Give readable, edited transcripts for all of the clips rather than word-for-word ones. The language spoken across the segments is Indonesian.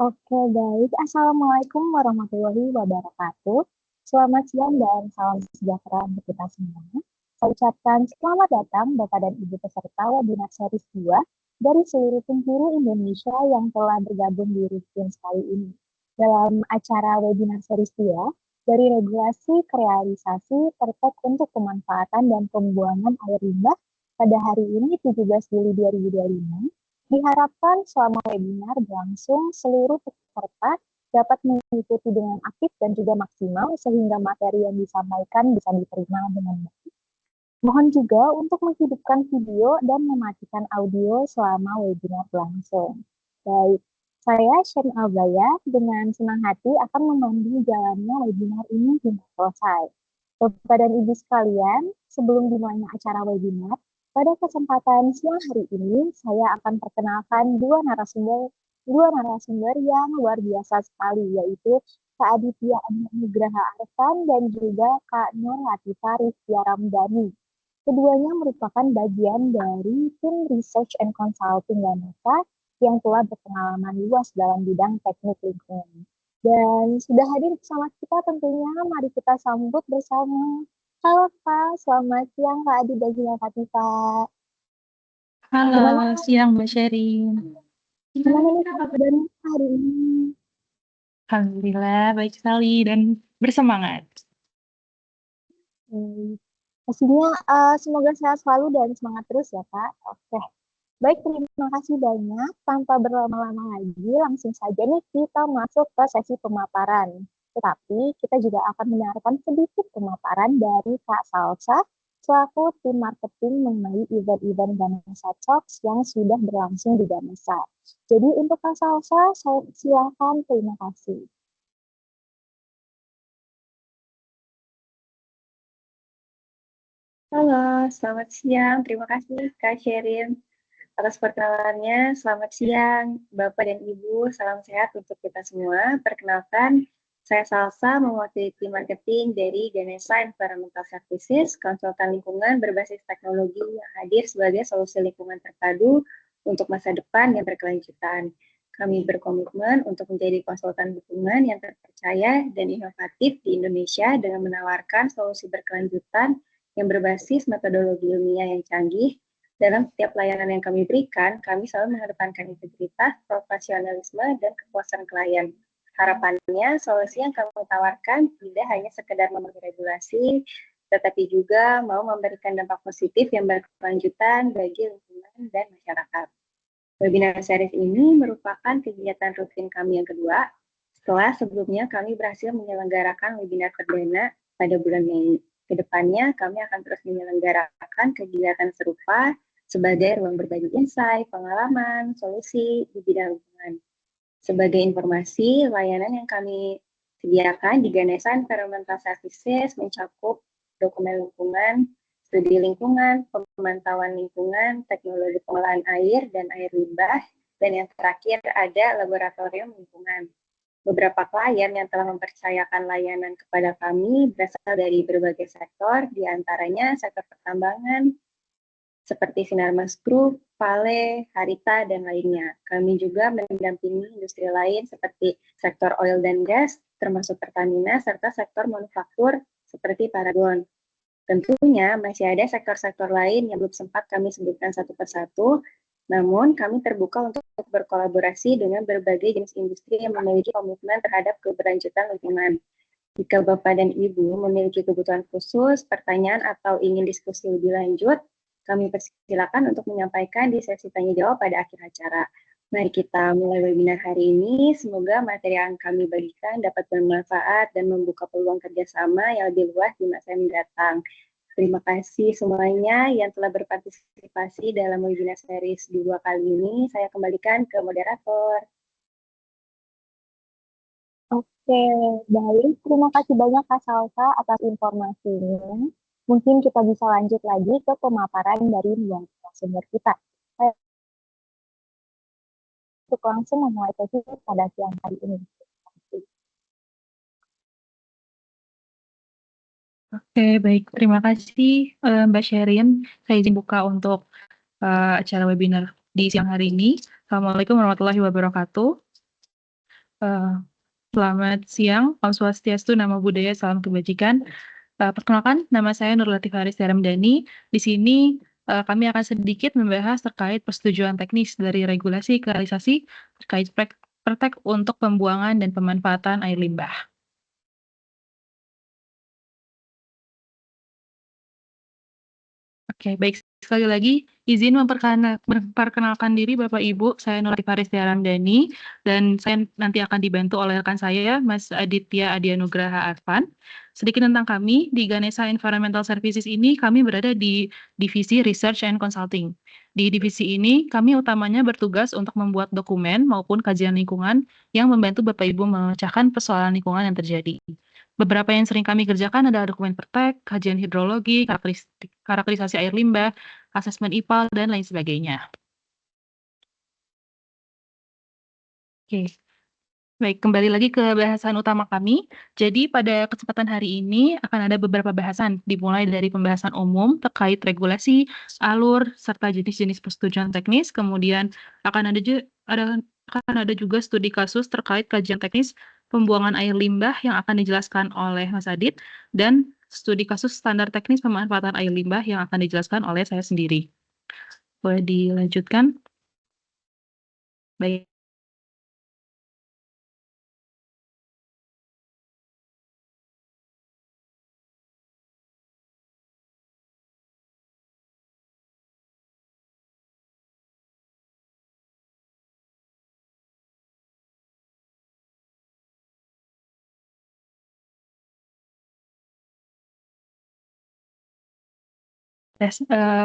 Oke, baik. Assalamualaikum warahmatullahi wabarakatuh. Selamat siang dan salam sejahtera untuk kita semua. Saya ucapkan selamat datang Bapak dan Ibu peserta webinar series 2 dari seluruh penjuru Indonesia yang telah bergabung di Rifkin sekali ini. Dalam acara webinar series 2, dari regulasi ke realisasi terkait untuk pemanfaatan dan pembuangan air limbah pada hari ini 17 Juli 2025, diharapkan selama webinar berlangsung, seluruh peserta dapat mengikuti dengan aktif dan juga maksimal sehingga materi yang disampaikan bisa diterima dengan baik. Mohon juga untuk menghidupkan video dan mematikan audio selama webinar berlangsung. Baik, saya Shen Albaya dengan senang hati akan memandu jalannya webinar ini hingga selesai. Bapak dan Ibu sekalian, sebelum dimulainya acara webinar, pada kesempatan siang hari ini, saya akan perkenalkan dua narasumber yang luar biasa sekali, yaitu Kak Aditya Nugraha Arfan dan juga Kak Nur Latifah Rizkia Ramdhani. Keduanya merupakan bagian dari tim Research and Consulting Ganesha yang telah berpengalaman luas dalam bidang teknik lingkungan. Dan sudah hadir bersama kita tentunya, mari kita sambut bersama. Halo Kak, selamat siang Kak Adi dan juga Kak Tika. Halo, Gimana, siang Mbak Sherin. gimana nih kabarnya hari ini? Alhamdulillah, baik sekali dan bersemangat. Pastinya semoga sehat selalu dan semangat terus ya Kak. Oke, baik, terima kasih banyak. Tanpa berlama-lama lagi, langsung saja nih kita masuk ke sesi pemaparan. Tetapi kita juga akan mendengarkan sedikit pemaparan dari Kak Salsa selaku tim marketing mengenai event-event Ganesha Talks yang sudah berlangsung di Ganesha. Jadi untuk Kak Salsa, saya silakan, terima kasih. Halo, selamat siang. Terima kasih Kak Sherin atas perkenalannya. Selamat siang Bapak dan Ibu, salam sehat untuk kita semua. Perkenalkan, saya Salsa, mewakili tim marketing dari Ganesha Environmental Services, konsultan lingkungan berbasis teknologi yang hadir sebagai solusi lingkungan terpadu untuk masa depan yang berkelanjutan. Kami berkomitmen untuk menjadi konsultan lingkungan yang terpercaya dan inovatif di Indonesia dengan menawarkan solusi berkelanjutan yang berbasis metodologi ilmiah yang canggih. Dalam setiap layanan yang kami berikan, kami selalu mengedepankan integritas, profesionalisme, dan kepuasan klien. Harapannya, solusi yang kami tawarkan tidak hanya sekedar memenuhi regulasi, tetapi juga mau memberikan dampak positif yang berkelanjutan bagi lingkungan dan masyarakat. Webinar series ini merupakan kegiatan rutin kami yang kedua, setelah sebelumnya kami berhasil menyelenggarakan webinar perdana pada bulan Mei. Kedepannya, kami akan terus menyelenggarakan kegiatan serupa sebagai ruang berbagi insight, pengalaman, solusi di bidang lingkungan. Sebagai informasi, layanan yang kami sediakan di Ganesha Environmental Services mencakup dokumen lingkungan, studi lingkungan, pemantauan lingkungan, teknologi pengolahan air dan air limbah, dan yang terakhir ada laboratorium lingkungan. Beberapa klien yang telah mempercayakan layanan kepada kami berasal dari berbagai sektor, diantaranya sektor pertambangan, seperti Sinarmas Group, Vale, Harita, dan lainnya. Kami juga mendampingi industri lain seperti sektor oil dan gas, termasuk Pertamina, serta sektor manufaktur seperti Paragon. Tentunya masih ada sektor-sektor lain yang belum sempat kami sebutkan satu persatu, namun kami terbuka untuk berkolaborasi dengan berbagai jenis industri yang memiliki komitmen terhadap keberlanjutan lingkungan. Jika Bapak dan Ibu memiliki kebutuhan khusus, pertanyaan, atau ingin diskusi lebih lanjut, kami persilakan untuk menyampaikan di sesi tanya-jawab pada akhir acara. Mari kita mulai webinar hari ini. Semoga materi yang kami bagikan dapat bermanfaat dan membuka peluang kerjasama yang lebih luas di masa yang mendatang. Terima kasih semuanya yang telah berpartisipasi dalam webinar series 2 kali ini. Saya kembalikan ke moderator. Oke, baik. Terima kasih banyak Kak Salsa atas informasinya. Mungkin kita bisa lanjut lagi ke pemaparan dari dua narasumber kita. Untuk langsung memulai sesi pada siang hari ini. Oke, baik. Terima kasih Mbak Sherin. Saya izin buka untuk acara webinar di siang hari ini. Assalamualaikum warahmatullahi wabarakatuh. Eh, Selamat siang, Om Swastiastu, Namo Buddhaya, Salam Kebajikan. Perkenalkan, nama saya Nurlatif Haris Ramdhani. Di sini kami akan sedikit membahas terkait persetujuan teknis dari regulasi ke realisasi terkait praktek untuk pembuangan dan pemanfaatan air limbah. Oke, baik. Sekali lagi, izin memperkenalkan diri Bapak Ibu, saya Nurlatif Haris Ramdhani, dan saya nanti akan dibantu oleh rekan saya, Mas Aditya Adianugraha Arfan. Sedikit tentang kami, di Ganesha Environmental Services ini, kami berada di Divisi Research and Consulting. Di divisi ini, kami utamanya bertugas untuk membuat dokumen maupun kajian lingkungan yang membantu Bapak Ibu memecahkan persoalan lingkungan yang terjadi. Beberapa yang sering kami kerjakan adalah dokumen praktek, kajian hidrologi, karakterisasi air limbah, asesmen IPAL, dan lain sebagainya. Oke, baik, kembali lagi ke bahasan utama kami. Jadi pada kesempatan hari ini akan ada beberapa bahasan, dimulai dari pembahasan umum terkait regulasi, alur, serta jenis-jenis persetujuan teknis, kemudian akan ada juga studi kasus terkait kajian teknis pembuangan air limbah yang akan dijelaskan oleh Mas Adit, dan studi kasus standar teknis pemanfaatan air limbah yang akan dijelaskan oleh saya sendiri. Boleh dilanjutkan? Baik.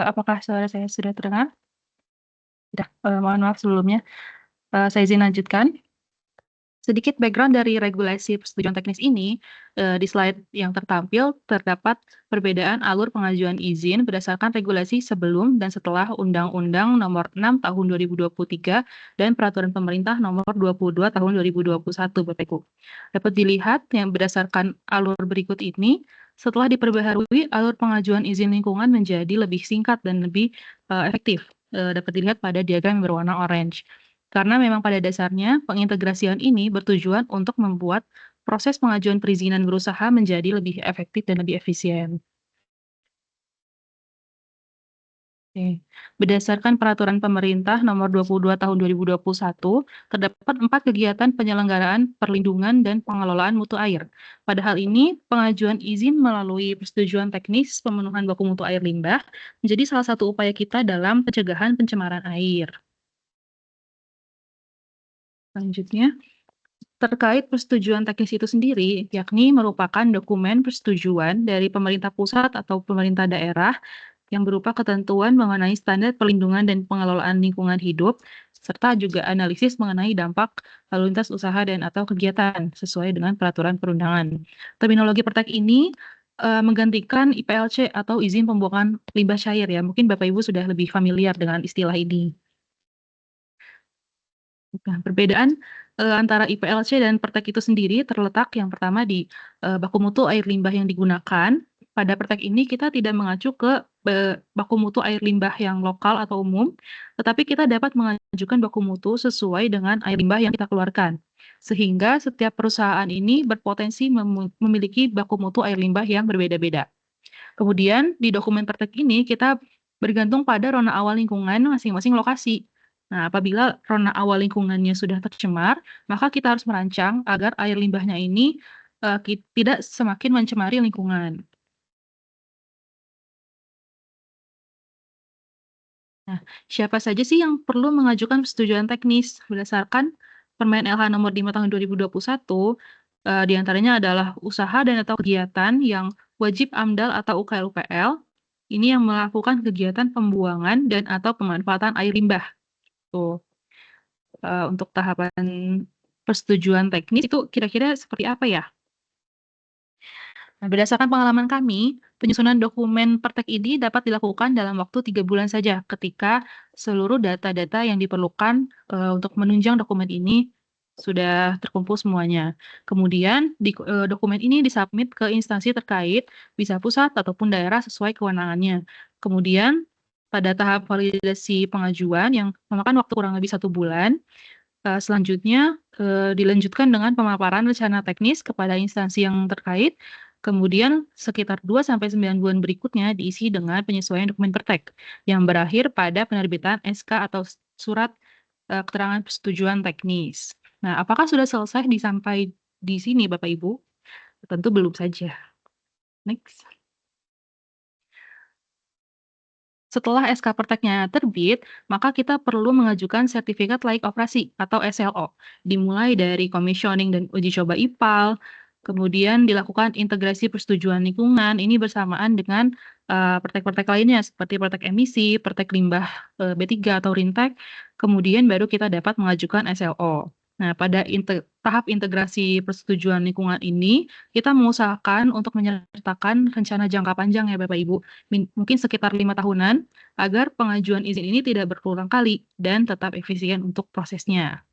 Apakah suara saya sudah terdengar? Tidak, mohon maaf sebelumnya. Saya izin lanjutkan. Sedikit background dari regulasi persetujuan teknis ini, di slide yang tertampil terdapat perbedaan alur pengajuan izin berdasarkan regulasi sebelum dan setelah Undang-Undang Nomor 6 Tahun 2023 dan Peraturan Pemerintah Nomor 22 Tahun 2021, Bapak Ibu. Dapat dilihat yang berdasarkan alur berikut ini, setelah diperbaharui, alur pengajuan izin lingkungan menjadi lebih singkat dan lebih efektif. Dapat dilihat pada diagram yang berwarna orange. Karena memang pada dasarnya pengintegrasian ini bertujuan untuk membuat proses pengajuan perizinan berusaha menjadi lebih efektif dan lebih efisien. Oke. Berdasarkan Peraturan Pemerintah Nomor 22 Tahun 2021, terdapat 4 kegiatan penyelenggaraan perlindungan dan pengelolaan mutu air. Pada hal ini, pengajuan izin melalui persetujuan teknis pemenuhan baku mutu air limbah menjadi salah satu upaya kita dalam pencegahan pencemaran air. Selanjutnya, terkait persetujuan teknis itu sendiri, yakni merupakan dokumen persetujuan dari pemerintah pusat atau pemerintah daerah yang berupa ketentuan mengenai standar perlindungan dan pengelolaan lingkungan hidup, serta juga analisis mengenai dampak lalu lintas usaha dan atau kegiatan sesuai dengan peraturan perundangan. Terminologi praktek ini menggantikan IPLC atau izin pembuangan limbah cair ya. Mungkin Bapak Ibu sudah lebih familiar dengan istilah ini. Nah, perbedaan antara IPLC dan Pertek itu sendiri terletak yang pertama di baku mutu air limbah yang digunakan. Pada Pertek ini kita tidak mengacu ke baku mutu air limbah yang lokal atau umum, tetapi kita dapat mengajukan baku mutu sesuai dengan air limbah yang kita keluarkan. Sehingga setiap perusahaan ini berpotensi memiliki baku mutu air limbah yang berbeda-beda. Kemudian di dokumen Pertek ini kita bergantung pada rona awal lingkungan masing-masing lokasi. Nah, apabila rona awal lingkungannya sudah tercemar, maka kita harus merancang agar air limbahnya ini tidak semakin mencemari lingkungan. Nah, siapa saja sih yang perlu mengajukan persetujuan teknis berdasarkan Permen LH nomor 5 tahun 2021, di antaranya adalah usaha dan atau kegiatan yang wajib AMDAL atau UKL-UPL, ini yang melakukan kegiatan pembuangan dan atau pemanfaatan air limbah. Tuh, untuk tahapan persetujuan teknis itu kira-kira seperti apa ya? Nah, berdasarkan pengalaman kami, penyusunan dokumen Pertek ini dapat dilakukan dalam waktu 3 bulan saja ketika seluruh data-data yang diperlukan untuk menunjang dokumen ini sudah terkumpul semuanya. Kemudian dokumen ini disubmit ke instansi terkait, bisa pusat ataupun daerah sesuai kewenangannya. Kemudian pada tahap validasi pengajuan yang memakan waktu kurang lebih 1 bulan, Selanjutnya, dilanjutkan dengan pemaparan rencana teknis kepada instansi yang terkait. Kemudian sekitar 2-9 bulan berikutnya diisi dengan penyesuaian dokumen pertek yang berakhir pada penerbitan SK atau surat keterangan persetujuan teknis. Nah, apakah sudah selesai sampai di sini, Bapak Ibu? Tentu belum saja. Next. Setelah SK Perteknya terbit, maka kita perlu mengajukan sertifikat layak operasi atau SLO, dimulai dari commissioning dan uji coba IPAL, kemudian dilakukan integrasi persetujuan lingkungan, ini bersamaan dengan pertek-pertek lainnya seperti pertek emisi, pertek limbah B3 atau Rintek, kemudian baru kita dapat mengajukan SLO. Nah, pada tahap integrasi persetujuan lingkungan ini, kita mengusahakan untuk menyertakan rencana jangka panjang ya Bapak Ibu, mungkin sekitar 5 tahunan, agar pengajuan izin ini tidak berulang kali dan tetap efisien untuk prosesnya.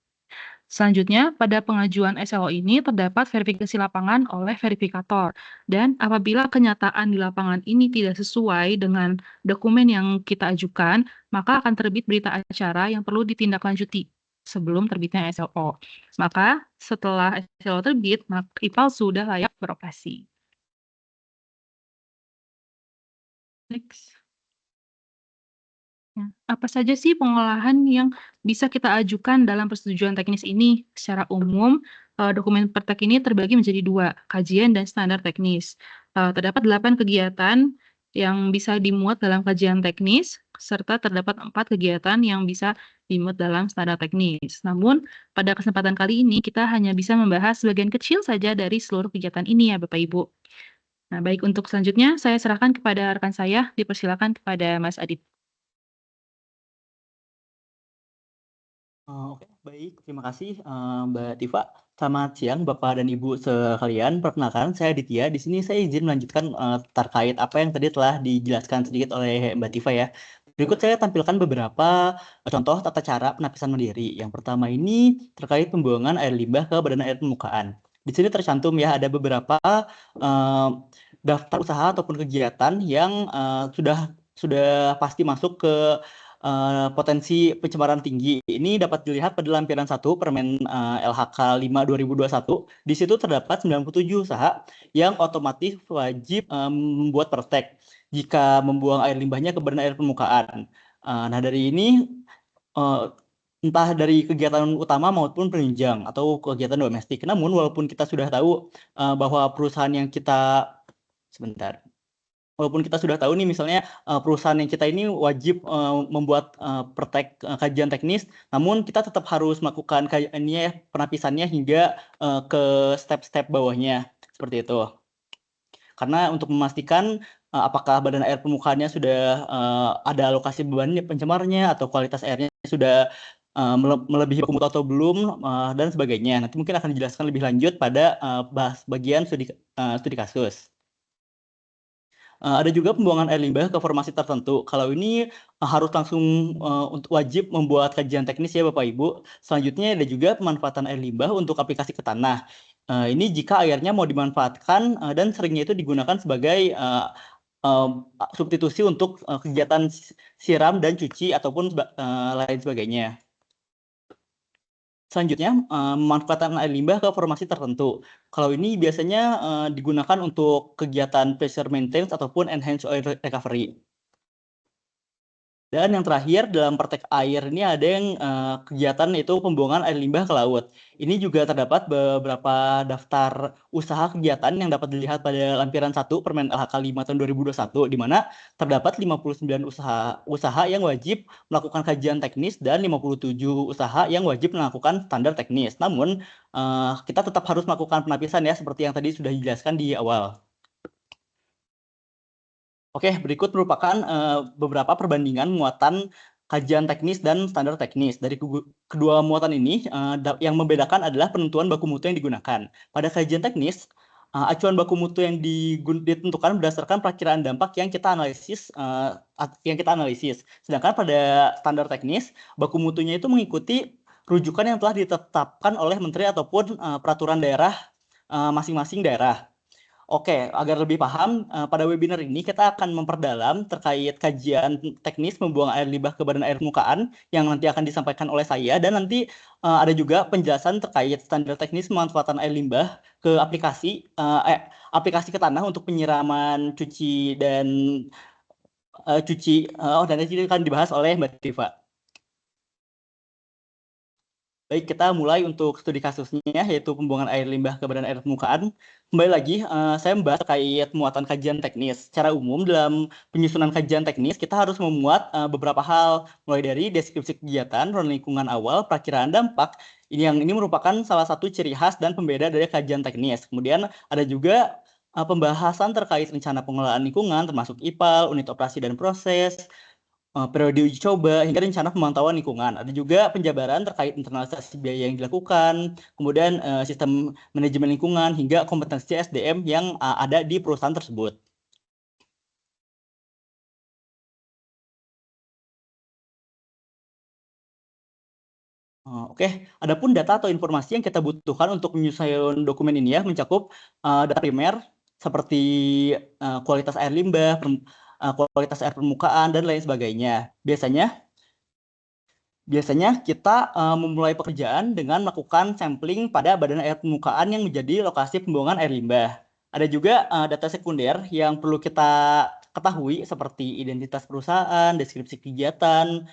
Selanjutnya, pada pengajuan SLO ini terdapat verifikasi lapangan oleh verifikator, dan apabila kenyataan di lapangan ini tidak sesuai dengan dokumen yang kita ajukan, maka akan terbit berita acara yang perlu ditindaklanjuti sebelum terbitnya SLO. Maka setelah SLO terbit, maka IPAL sudah layak beroperasi. Next. Nah, apa saja sih pengolahan yang bisa kita ajukan dalam persetujuan teknis ini? Secara umum, dokumen pertek ini terbagi menjadi 2, kajian dan standar teknis. Terdapat 8 kegiatan yang bisa dimuat dalam kajian teknis, serta terdapat 4 kegiatan yang bisa dimuat dalam standar teknis. Namun, pada kesempatan kali ini kita hanya bisa membahas sebagian kecil saja dari seluruh kegiatan ini ya Bapak Ibu. Nah, baik, untuk selanjutnya saya serahkan kepada rekan saya, dipersilakan kepada Mas Adit. Oke, baik. Terima kasih, Mbak Tifa. Selamat siang, Bapak dan Ibu sekalian. Perkenalkan, saya Aditya. Di sini saya izin melanjutkan terkait apa yang tadi telah dijelaskan sedikit oleh Mbak Tifa ya. Berikut saya tampilkan beberapa contoh tata cara penapisan mandiri. Yang pertama ini terkait pembuangan air limbah ke badan air permukaan. Di sini tercantum ya ada beberapa daftar usaha ataupun kegiatan yang sudah pasti masuk ke potensi pencemaran tinggi. Ini dapat dilihat pada lampiran 1 Permen LHK 5 2021. Di situ terdapat 97 usaha yang otomatis wajib membuat pertek jika membuang air limbahnya ke badan air permukaan. Nah, dari ini entah dari kegiatan utama maupun penunjang atau kegiatan domestik. Namun walaupun kita sudah tahu bahwa perusahaan yang kita walaupun kita sudah tahu nih misalnya perusahaan yang kita ini wajib membuat pertek kajian teknis, namun kita tetap harus melakukan penapisannya hingga ke step-step bawahnya seperti itu. Karena untuk memastikan apakah badan air permukaannya sudah ada alokasi beban pencemarnya atau kualitas airnya sudah melebihi baku mutu atau belum dan sebagainya. Nanti mungkin akan dijelaskan lebih lanjut pada bahas bagian studi kasus. Ada juga pembuangan air limbah ke formasi tertentu. Kalau ini harus langsung untuk wajib membuat kajian teknis ya Bapak Ibu. Selanjutnya ada juga pemanfaatan air limbah untuk aplikasi ke tanah. Ini jika airnya mau dimanfaatkan dan seringnya itu digunakan sebagai substitusi untuk kegiatan siram dan cuci ataupun lain sebagainya. Selanjutnya, memanfaatkan air limbah ke formasi tertentu. Kalau ini biasanya digunakan untuk kegiatan pressure maintenance ataupun enhanced oil recovery. Dan yang terakhir dalam pertek air ini ada yang kegiatan yaitu pembuangan air limbah ke laut. Ini juga terdapat beberapa daftar usaha kegiatan yang dapat dilihat pada lampiran 1 Permen LHK 5 tahun 2021, di mana terdapat 59 usaha yang wajib melakukan kajian teknis dan 57 usaha yang wajib melakukan standar teknis. Namun kita tetap harus melakukan penapisan ya seperti yang tadi sudah dijelaskan di awal. Oke, berikut merupakan beberapa perbandingan muatan kajian teknis dan standar teknis. Dari kedua muatan ini, yang membedakan adalah penentuan baku mutu yang digunakan. Pada kajian teknis, acuan baku mutu yang ditentukan berdasarkan perakiraan dampak yang kita analisis. Sedangkan pada standar teknis, baku mutunya itu mengikuti rujukan yang telah ditetapkan oleh menteri ataupun peraturan daerah masing-masing daerah. Oke, agar lebih paham, pada webinar ini kita akan memperdalam terkait kajian teknis membuang air limbah ke badan air permukaan yang nanti akan disampaikan oleh saya, dan nanti ada juga penjelasan terkait standar teknis pemanfaatan air limbah ke aplikasi ke tanah untuk penyiraman cuci dan dan itu akan dibahas oleh Mbak Diva. Baik, kita mulai untuk studi kasusnya, yaitu pembuangan air limbah ke badan air permukaan. Kembali lagi, saya membahas terkait muatan kajian teknis. Secara umum, dalam penyusunan kajian teknis, kita harus memuat beberapa hal, mulai dari deskripsi kegiatan, ruang lingkungan awal, perakiraan dampak. Ini merupakan salah satu ciri khas dan pembeda dari kajian teknis. Kemudian ada juga pembahasan terkait rencana pengelolaan lingkungan, termasuk IPAL, unit operasi dan proses, periode uji coba, hingga rencana pemantauan lingkungan. Ada juga penjabaran terkait internalisasi biaya yang dilakukan, kemudian sistem manajemen lingkungan, hingga kompetensi SDM yang ada di perusahaan tersebut. Oke, adapun data atau informasi yang kita butuhkan untuk menyusun dokumen ini ya mencakup data primer seperti kualitas air limbah, kualitas air permukaan, dan lain sebagainya. Biasanya kita memulai pekerjaan dengan melakukan sampling pada badan air permukaan yang menjadi lokasi pembuangan air limbah. Ada juga data sekunder yang perlu kita ketahui seperti identitas perusahaan, deskripsi kegiatan,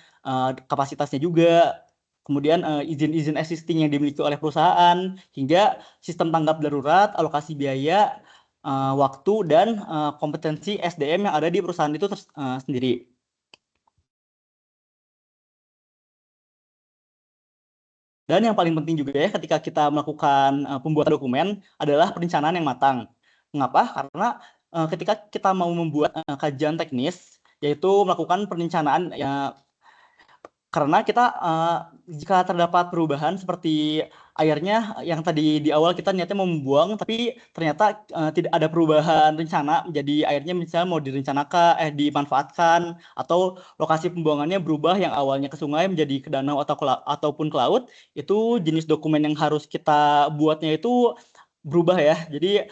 kapasitasnya juga, kemudian izin-izin existing yang dimiliki oleh perusahaan, hingga sistem tanggap darurat, alokasi biaya, waktu, dan kompetensi SDM yang ada di perusahaan itu sendiri. Dan yang paling penting juga ya ketika kita melakukan pembuatan dokumen adalah perencanaan yang matang. Mengapa? Karena ketika kita mau membuat kajian teknis, yaitu melakukan perencanaan ya, karena kita jika terdapat perubahan seperti airnya yang tadi di awal kita niatnya mau membuang, tapi ternyata tidak ada perubahan rencana, jadi airnya misalnya mau dimanfaatkan, atau lokasi pembuangannya berubah yang awalnya ke sungai menjadi ke danau ataupun ke laut, itu jenis dokumen yang harus kita buatnya itu berubah ya. Jadi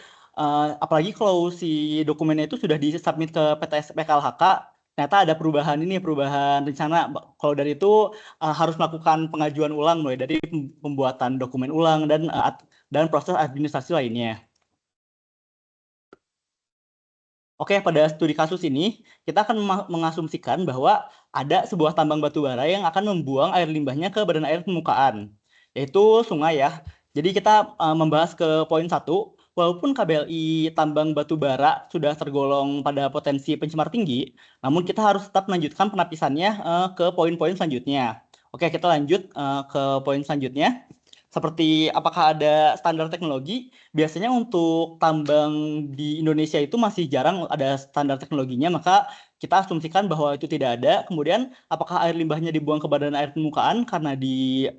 apalagi kalau si dokumennya itu sudah disubmit ke PTS PKLHK, ternyata ada perubahan rencana. Kalau dari itu harus melakukan pengajuan ulang mulai dari pembuatan dokumen ulang dan proses administrasi lainnya. Oke, pada studi kasus ini kita akan mengasumsikan bahwa ada sebuah tambang batu bara yang akan membuang air limbahnya ke badan air permukaan, yaitu sungai ya. Jadi kita membahas ke poin 1. Walaupun KBLI tambang batu bara sudah tergolong pada potensi pencemar tinggi, namun kita harus tetap melanjutkan penapisannya ke poin-poin selanjutnya. Oke, kita lanjut ke poin selanjutnya. Seperti apakah ada standar teknologi? Biasanya untuk tambang di Indonesia itu masih jarang ada standar teknologinya, maka kita asumsikan bahwa itu tidak ada. Kemudian, apakah air limbahnya dibuang ke badan air permukaan? Karena di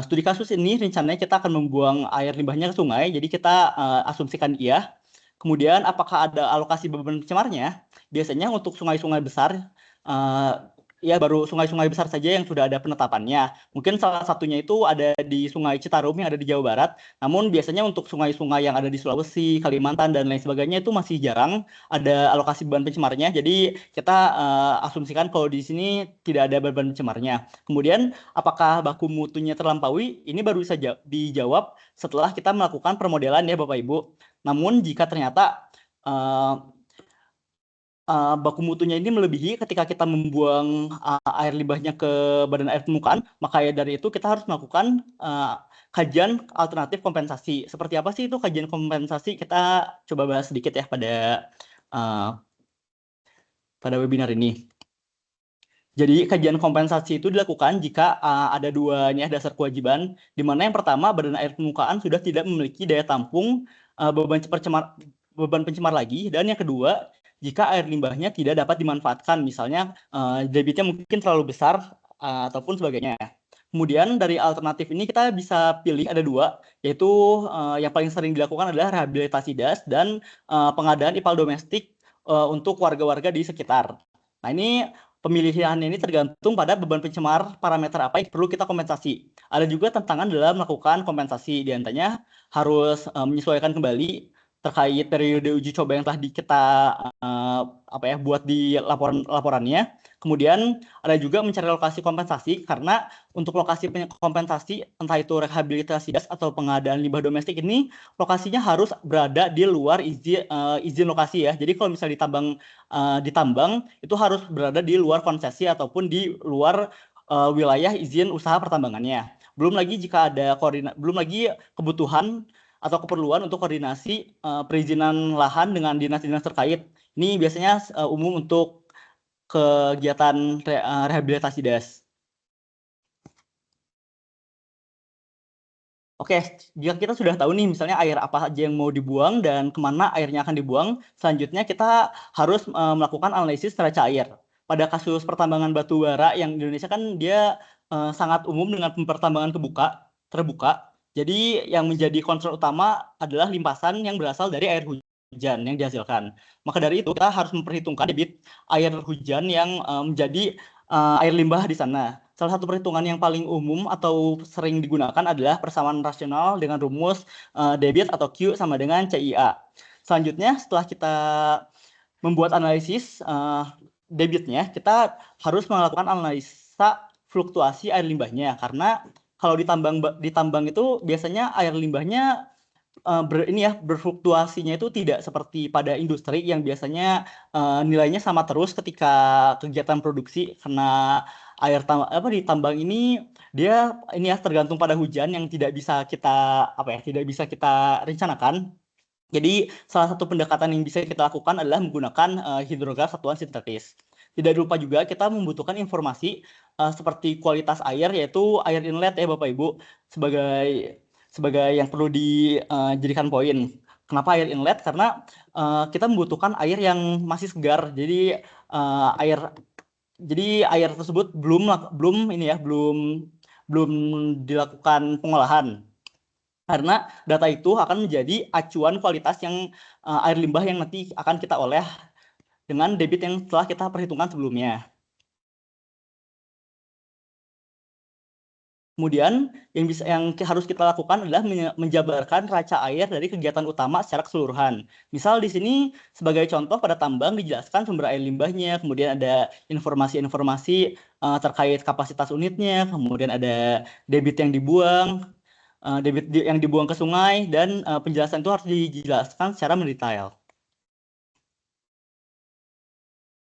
studi kasus ini rencananya kita akan membuang air limbahnya ke sungai, jadi kita asumsikan iya. Kemudian apakah ada alokasi beban pencemarnya? Biasanya untuk sungai-sungai besar, ya baru sungai-sungai besar saja yang sudah ada penetapannya. Mungkin salah satunya itu ada di Sungai Citarum yang ada di Jawa Barat, namun biasanya untuk sungai-sungai yang ada di Sulawesi, Kalimantan, dan lain sebagainya itu masih jarang ada alokasi beban pencemarnya. Jadi kita asumsikan kalau di sini tidak ada beban pencemarnya. Kemudian apakah baku mutunya terlampaui? Ini baru bisa dijawab setelah kita melakukan permodelan ya Bapak Ibu. Namun jika ternyata baku mutunya ini melebihi ketika kita membuang air limbahnya ke badan air permukaan, maka dari itu kita harus melakukan kajian alternatif kompensasi. Seperti apa sih itu kajian kompensasi? Kita coba bahas sedikit ya pada webinar ini. Jadi kajian kompensasi itu dilakukan jika ada dua dasar kewajiban, di mana yang pertama badan air permukaan sudah tidak memiliki daya tampung beban pencemar lagi, dan yang kedua jika air limbahnya tidak dapat dimanfaatkan, misalnya debitnya mungkin terlalu besar ataupun sebagainya. Kemudian dari alternatif ini kita bisa pilih ada dua, yaitu yang paling sering dilakukan adalah rehabilitasi das dan pengadaan IPAL domestik untuk warga-warga di sekitar. Nah ini pemilihannya ini tergantung pada beban pencemar parameter apa yang perlu kita kompensasi. Ada juga tantangan dalam melakukan kompensasi, di antaranya harus menyesuaikan kembali terkait periode uji coba yang telah kita buat di laporannya. Kemudian ada juga mencari lokasi kompensasi, karena untuk lokasi kompensasi entah itu rehabilitasi das atau pengadaan limbah domestik ini lokasinya harus berada di luar izin lokasi ya. Jadi kalau misalnya ditambang itu harus berada di luar konsesi ataupun di luar wilayah izin usaha pertambangannya. Belum lagi jika ada belum lagi kebutuhan atau keperluan untuk koordinasi perizinan lahan dengan dinas-dinas terkait. Ini biasanya umum untuk kegiatan rehabilitasi das. Oke, jika kita sudah tahu nih misalnya air apa saja yang mau dibuang dan kemana airnya akan dibuang, selanjutnya kita harus melakukan analisis neraca air. Pada kasus pertambangan batu bara yang di Indonesia kan dia sangat umum dengan pertambangan terbuka. Jadi yang menjadi concern utama adalah limpasan yang berasal dari air hujan yang dihasilkan. Maka dari itu kita harus memperhitungkan debit air hujan yang menjadi air limbah di sana. Salah satu perhitungan yang paling umum atau sering digunakan adalah persamaan rasional dengan rumus debit atau Q sama dengan CIA. Selanjutnya setelah kita membuat analisis debitnya, kita harus melakukan analisa fluktuasi air limbahnya, karena kalau ditambang itu biasanya air limbahnya berfluktuasinya itu tidak seperti pada industri yang biasanya nilainya sama terus ketika kegiatan produksi, karena ditambang ini dia tergantung pada hujan yang tidak bisa kita rencanakan. Jadi salah satu pendekatan yang bisa kita lakukan adalah menggunakan hidrograf satuan sintetis. Tidak lupa juga kita membutuhkan informasi seperti kualitas air, yaitu air inlet ya Bapak Ibu, sebagai yang perlu dijadikan poin. Kenapa air inlet? Karena kita membutuhkan air yang masih segar. Jadi air tersebut belum dilakukan pengolahan. Karena data itu akan menjadi acuan kualitas yang air limbah yang nanti akan kita olah dengan debit yang telah kita perhitungkan sebelumnya. Kemudian yang harus kita lakukan adalah menjabarkan raca air dari kegiatan utama secara keseluruhan. Misal di sini sebagai contoh pada tambang dijelaskan sumber air limbahnya, kemudian ada informasi-informasi terkait kapasitas unitnya, kemudian ada debit yang dibuang, debit yang dibuang ke sungai, dan penjelasan itu harus dijelaskan secara mendetail.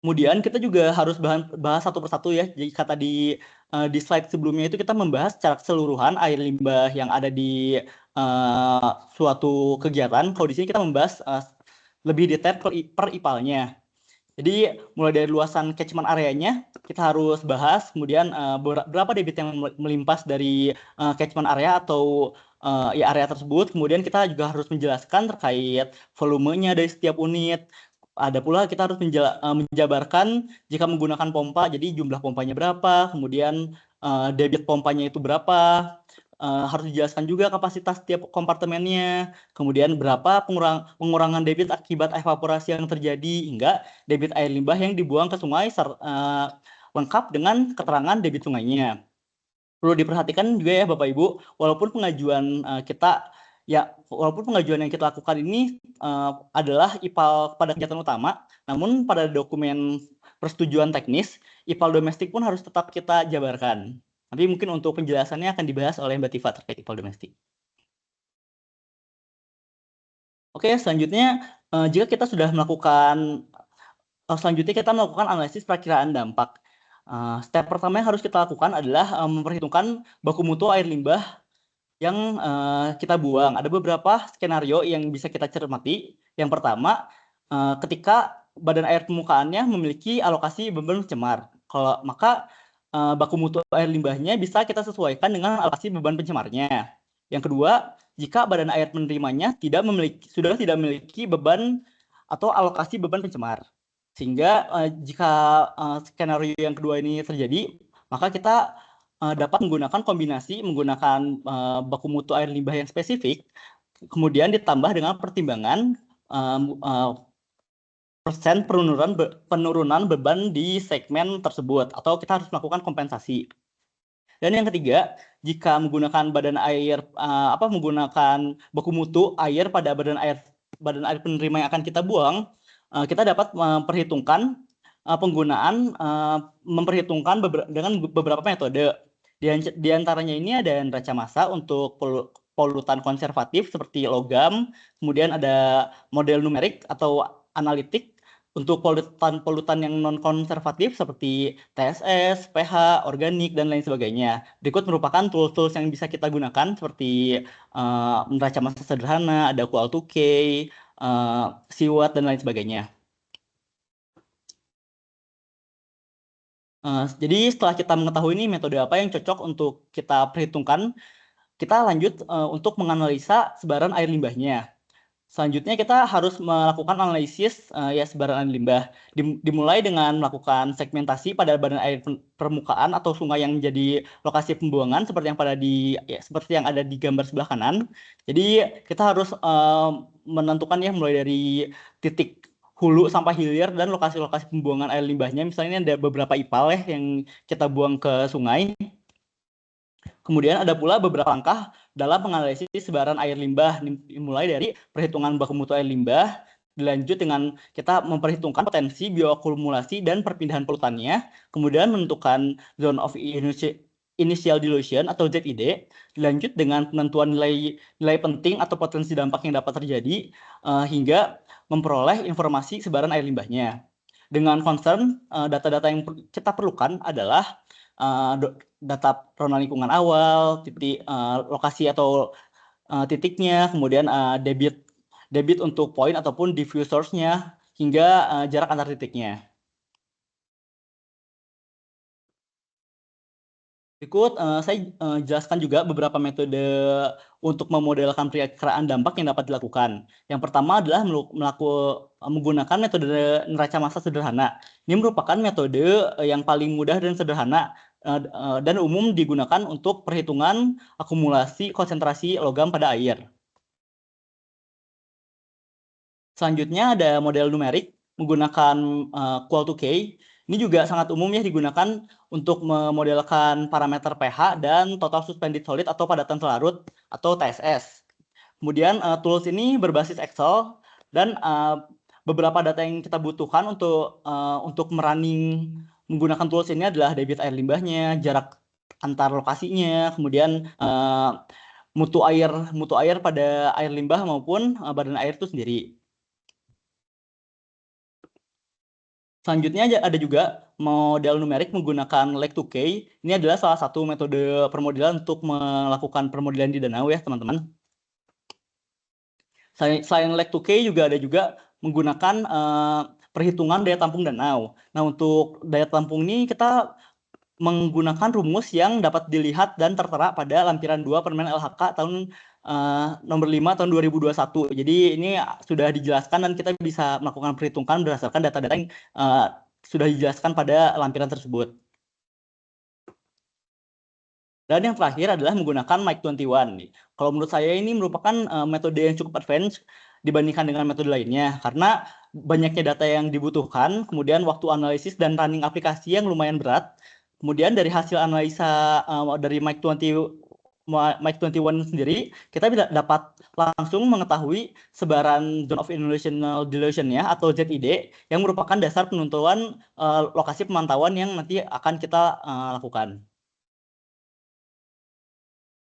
Kemudian kita juga harus bahas satu persatu ya. Jika tadi di slide sebelumnya itu kita membahas secara keseluruhan air limbah yang ada di suatu kegiatan. Kalau di sini kita membahas lebih detail per IPAL-nya. Jadi mulai dari luasan catchment areanya kita harus bahas, kemudian berapa debit yang melimpas dari catchment area atau area tersebut. Kemudian kita juga harus menjelaskan terkait volumenya dari setiap unit. Ada pula kita harus menjabarkan jika menggunakan pompa, jadi jumlah pompanya berapa, kemudian debit pompanya itu berapa, harus dijelaskan juga kapasitas setiap kompartemennya, kemudian berapa pengurangan debit akibat evaporasi yang terjadi, hingga debit air limbah yang dibuang ke sungai lengkap dengan keterangan debit sungainya. Perlu diperhatikan juga ya Bapak Ibu, walaupun pengajuan yang kita lakukan ini adalah IPAL pada kegiatan utama, namun pada dokumen persetujuan teknis, IPAL domestik pun harus tetap kita jabarkan. Nanti mungkin untuk penjelasannya akan dibahas oleh Mbak Tifa terkait IPAL domestik. Oke, selanjutnya jika kita sudah melakukan analisis perakiraan dampak. Step pertama yang harus kita lakukan adalah memperhitungkan baku mutu air limbah yang kita buang. Ada beberapa skenario yang bisa kita cermati. Yang pertama, ketika badan air permukaannya memiliki alokasi beban pencemar, maka baku mutu air limbahnya bisa kita sesuaikan dengan alokasi beban pencemarnya. Yang kedua, jika badan air penerimanya sudah tidak memiliki beban atau alokasi beban pencemar, sehingga jika skenario yang kedua ini terjadi, maka kita dapat menggunakan baku mutu air limbah yang spesifik, kemudian ditambah dengan pertimbangan persen penurunan beban di segmen tersebut, atau kita harus melakukan kompensasi. Dan yang ketiga, jika menggunakan menggunakan baku mutu air pada badan air badan air penerima yang akan kita buang, kita dapat memperhitungkan dengan beberapa metode. Di antaranya ini ada neraca massa untuk polutan konservatif seperti logam, kemudian ada model numerik atau analitik untuk polutan yang non-konservatif seperti TSS, pH, organik, dan lain sebagainya. Berikut merupakan tools-tools yang bisa kita gunakan seperti neraca massa sederhana, ada QuAl2K, SIWAT, dan lain sebagainya. Jadi setelah kita mengetahui ini metode apa yang cocok untuk kita perhitungkan, kita lanjut untuk menganalisa sebaran air limbahnya. Selanjutnya kita harus melakukan analisis sebaran air limbah. Dimulai dengan melakukan segmentasi pada badan air permukaan atau sungai yang menjadi lokasi pembuangan seperti yang ada di gambar sebelah kanan. Jadi kita harus menentukan mulai dari titik hulu sampai hilir dan lokasi-lokasi pembuangan air limbahnya. Misalnya ada beberapa IPAL yang kita buang ke sungai. Kemudian ada pula beberapa langkah dalam menganalisis sebaran air limbah, dimulai dari perhitungan baku mutu air limbah, dilanjut dengan kita memperhitungkan potensi bioakumulasi dan perpindahan polutannya, kemudian menentukan zone of initial dilution atau ZID, dilanjut dengan penentuan nilai penting atau potensi dampak yang dapat terjadi, hingga memperoleh informasi sebaran air limbahnya. Dengan concern, data-data yang kita perlukan adalah data rona lingkungan awal, lokasi atau titiknya, kemudian debit untuk point ataupun diffusers-nya, hingga jarak antar titiknya. Berikut saya jelaskan juga beberapa metode untuk memodelkan perakiraan dampak yang dapat dilakukan. Yang pertama adalah menggunakan metode neraca massa sederhana. Ini merupakan metode yang paling mudah dan sederhana dan umum digunakan untuk perhitungan akumulasi konsentrasi logam pada air. Selanjutnya ada model numerik menggunakan QuAl2K. Ini juga sangat umum digunakan untuk memodelkan parameter pH dan total suspended solid atau padatan selarut atau TSS. Kemudian tools ini berbasis Excel dan beberapa data yang kita butuhkan untuk merunning menggunakan tools ini adalah debit air limbahnya, jarak antar lokasinya, kemudian mutu air pada air limbah maupun badan air itu sendiri. Selanjutnya ada juga model numerik menggunakan Lake2K. Ini adalah salah satu metode permodelan untuk melakukan permodelan di danau teman-teman. Selain Lake2K juga ada menggunakan perhitungan daya tampung danau. Nah, untuk daya tampung ini kita menggunakan rumus yang dapat dilihat dan tertera pada lampiran 2 Permen LHK tahun nomor 5 tahun 2021. Jadi ini sudah dijelaskan dan kita bisa melakukan perhitungan berdasarkan data-data yang sudah dijelaskan pada lampiran tersebut. Dan yang terakhir adalah menggunakan Mike21. Kalau menurut saya ini merupakan metode yang cukup advance dibandingkan dengan metode lainnya, karena banyaknya data yang dibutuhkan, kemudian waktu analisis dan running aplikasi yang lumayan berat. Kemudian dari hasil analisa dari Mike21 sendiri, kita dapat langsung mengetahui sebaran zone of initial dilution-nya atau ZID yang merupakan dasar penentuan lokasi pemantauan yang nanti akan kita lakukan.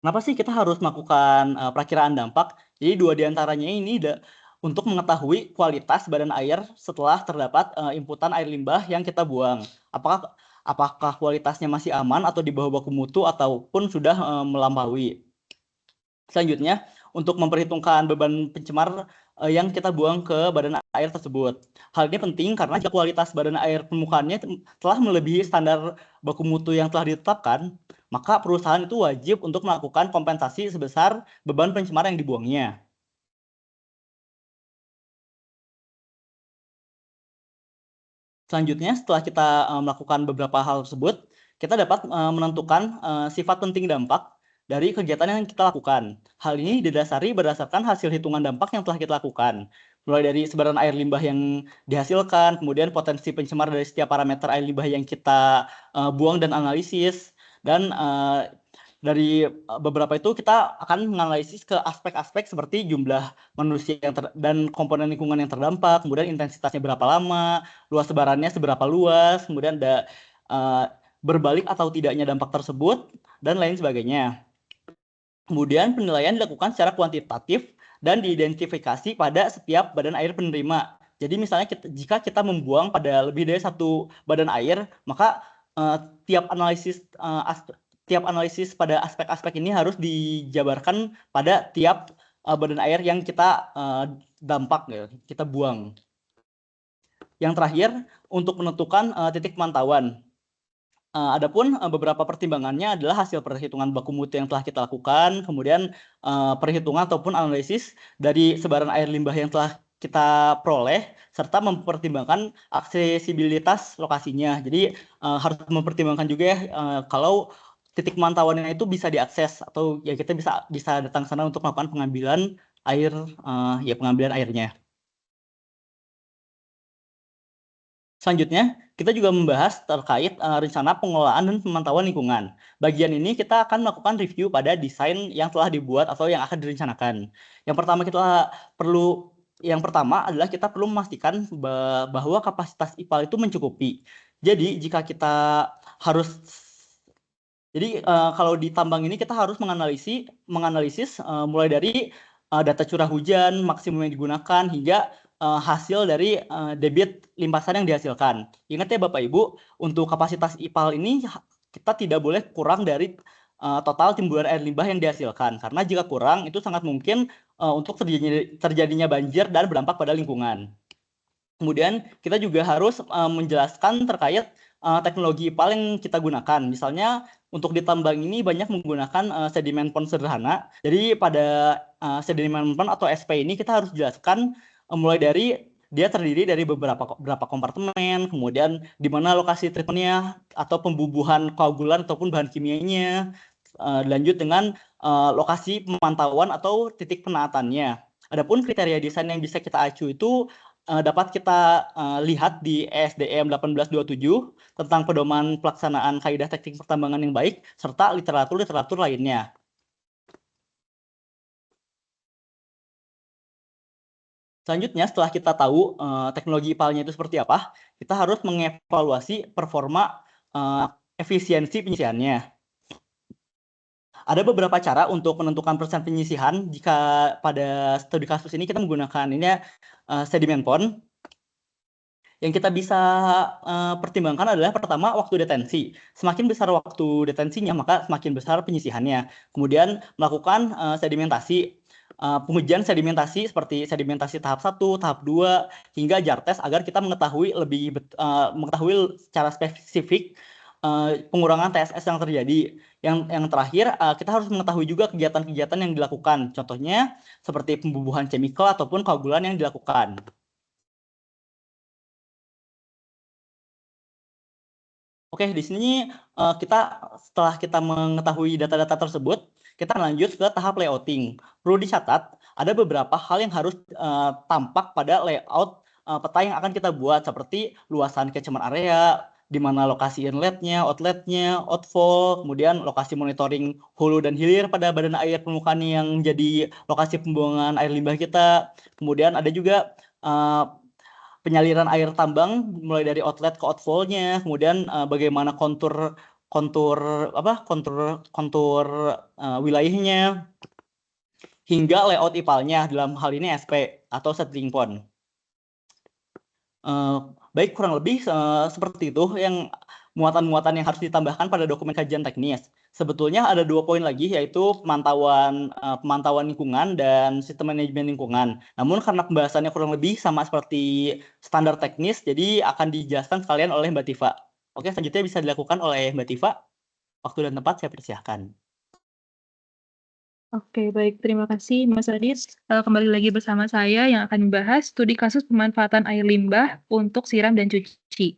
Kenapa sih kita harus melakukan perakiraan dampak? Jadi dua diantaranya ini untuk mengetahui kualitas badan air setelah terdapat inputan air limbah yang kita buang. Apakah kualitasnya masih aman atau di bawah baku mutu ataupun sudah melampaui. Selanjutnya, untuk memperhitungkan beban pencemar yang kita buang ke badan air tersebut. Hal ini penting karena jika kualitas badan air permukaannya telah melebihi standar baku mutu yang telah ditetapkan, maka perusahaan itu wajib untuk melakukan kompensasi sebesar beban pencemar yang dibuangnya. Selanjutnya, setelah kita melakukan beberapa hal tersebut, kita dapat menentukan sifat penting dampak dari kegiatan yang kita lakukan. Hal ini didasari berdasarkan hasil hitungan dampak yang telah kita lakukan. Mulai dari sebaran air limbah yang dihasilkan, kemudian potensi pencemar dari setiap parameter air limbah yang kita buang dan analisis, dan Dari beberapa itu kita akan menganalisis ke aspek-aspek seperti jumlah manusia dan komponen lingkungan yang terdampak, kemudian intensitasnya berapa lama, luas sebarannya seberapa luas, kemudian ada berbalik atau tidaknya dampak tersebut, dan lain sebagainya. Kemudian penilaian dilakukan secara kuantitatif dan diidentifikasi pada setiap badan air penerima. Jadi misalnya jika kita membuang pada lebih dari satu badan air, maka tiap analisis pada aspek-aspek ini harus dijabarkan pada tiap badan air yang kita dampak, ya, kita buang. Yang terakhir, untuk menentukan titik pemantauan. Adapun beberapa pertimbangannya adalah hasil perhitungan baku mutu yang telah kita lakukan, kemudian perhitungan ataupun analisis dari sebaran air limbah yang telah kita peroleh, serta mempertimbangkan aksesibilitas lokasinya. Jadi harus mempertimbangkan juga ya kalau titik pemantauannya itu bisa diakses atau ya kita bisa datang sana untuk melakukan pengambilan air, pengambilan airnya. Selanjutnya, kita juga membahas terkait rencana pengelolaan dan pemantauan lingkungan. Bagian ini kita akan melakukan review pada desain yang telah dibuat atau yang akan direncanakan. Yang pertama adalah kita perlu memastikan bahwa kapasitas IPAL itu mencukupi. Jadi kalau di tambang ini kita harus menganalisis mulai dari data curah hujan, maksimum yang digunakan, hingga hasil dari debit limpasan yang dihasilkan. Ingat ya Bapak Ibu, untuk kapasitas IPAL ini kita tidak boleh kurang dari total timbulan air limbah yang dihasilkan. Karena jika kurang, itu sangat mungkin untuk terjadinya banjir dan berdampak pada lingkungan. Kemudian kita juga harus menjelaskan terkait teknologi IPAL yang kita gunakan. Misalnya untuk di tambang ini banyak menggunakan sedimen pond sederhana. Jadi pada sedimen pond atau SP ini kita harus jelaskan mulai dari dia terdiri dari beberapa kompartemen, kemudian di mana lokasi treatmentnya atau pembubuhan koagulan ataupun bahan kimianya, lanjut dengan lokasi pemantauan atau titik penaatannya. Adapun kriteria desain yang bisa kita acu itu dapat kita lihat di ESDM 1827 tentang pedoman pelaksanaan kaidah teknik pertambangan yang baik serta literatur lainnya. Selanjutnya, setelah kita tahu teknologi IPAL-nya itu seperti apa, kita harus mengevaluasi performa efisiensi penyisihannya. Ada beberapa cara untuk menentukan persen penyisihan. Jika pada studi kasus ini kita menggunakan sedimen pond. Yang kita bisa pertimbangkan adalah pertama waktu detensi. Semakin besar waktu detensinya, maka semakin besar penyisihannya. Kemudian melakukan sedimentasi. Pengujian sedimentasi seperti sedimentasi tahap 1, tahap 2, hingga jar test agar kita mengetahui secara spesifik pengurangan TSS yang terjadi. Yang terakhir, kita harus mengetahui juga kegiatan-kegiatan yang dilakukan. Contohnya seperti pembubuhan chemical ataupun koagulan yang dilakukan. Oke, di sini setelah kita mengetahui data-data tersebut, kita lanjut ke tahap layouting. Perlu dicatat, ada beberapa hal yang harus tampak pada layout peta yang akan kita buat, seperti luasan catchment area, di mana lokasi inletnya, outletnya, outfall, kemudian lokasi monitoring hulu dan hilir pada badan air permukaan yang jadi lokasi pembuangan air limbah kita. Kemudian ada juga penyaliran air tambang mulai dari outlet ke outfall-nya, kemudian bagaimana kontur wilayahnya, hingga layout IPAL-nya, dalam hal ini SP atau settling pond. Baik, kurang lebih seperti itu yang muatan-muatan yang harus ditambahkan pada dokumen kajian teknis. Sebetulnya ada 2 poin lagi, yaitu pemantauan lingkungan dan sistem manajemen lingkungan. Namun karena pembahasannya kurang lebih sama seperti standar teknis, jadi akan dijelaskan sekalian oleh Mbak Tifa. Oke, selanjutnya bisa dilakukan oleh Mbak Tifa. Waktu dan tempat saya persilahkan. Oke, baik. Terima kasih, Mas Adit. Kembali lagi bersama saya yang akan membahas studi kasus pemanfaatan air limbah untuk siram dan cuci.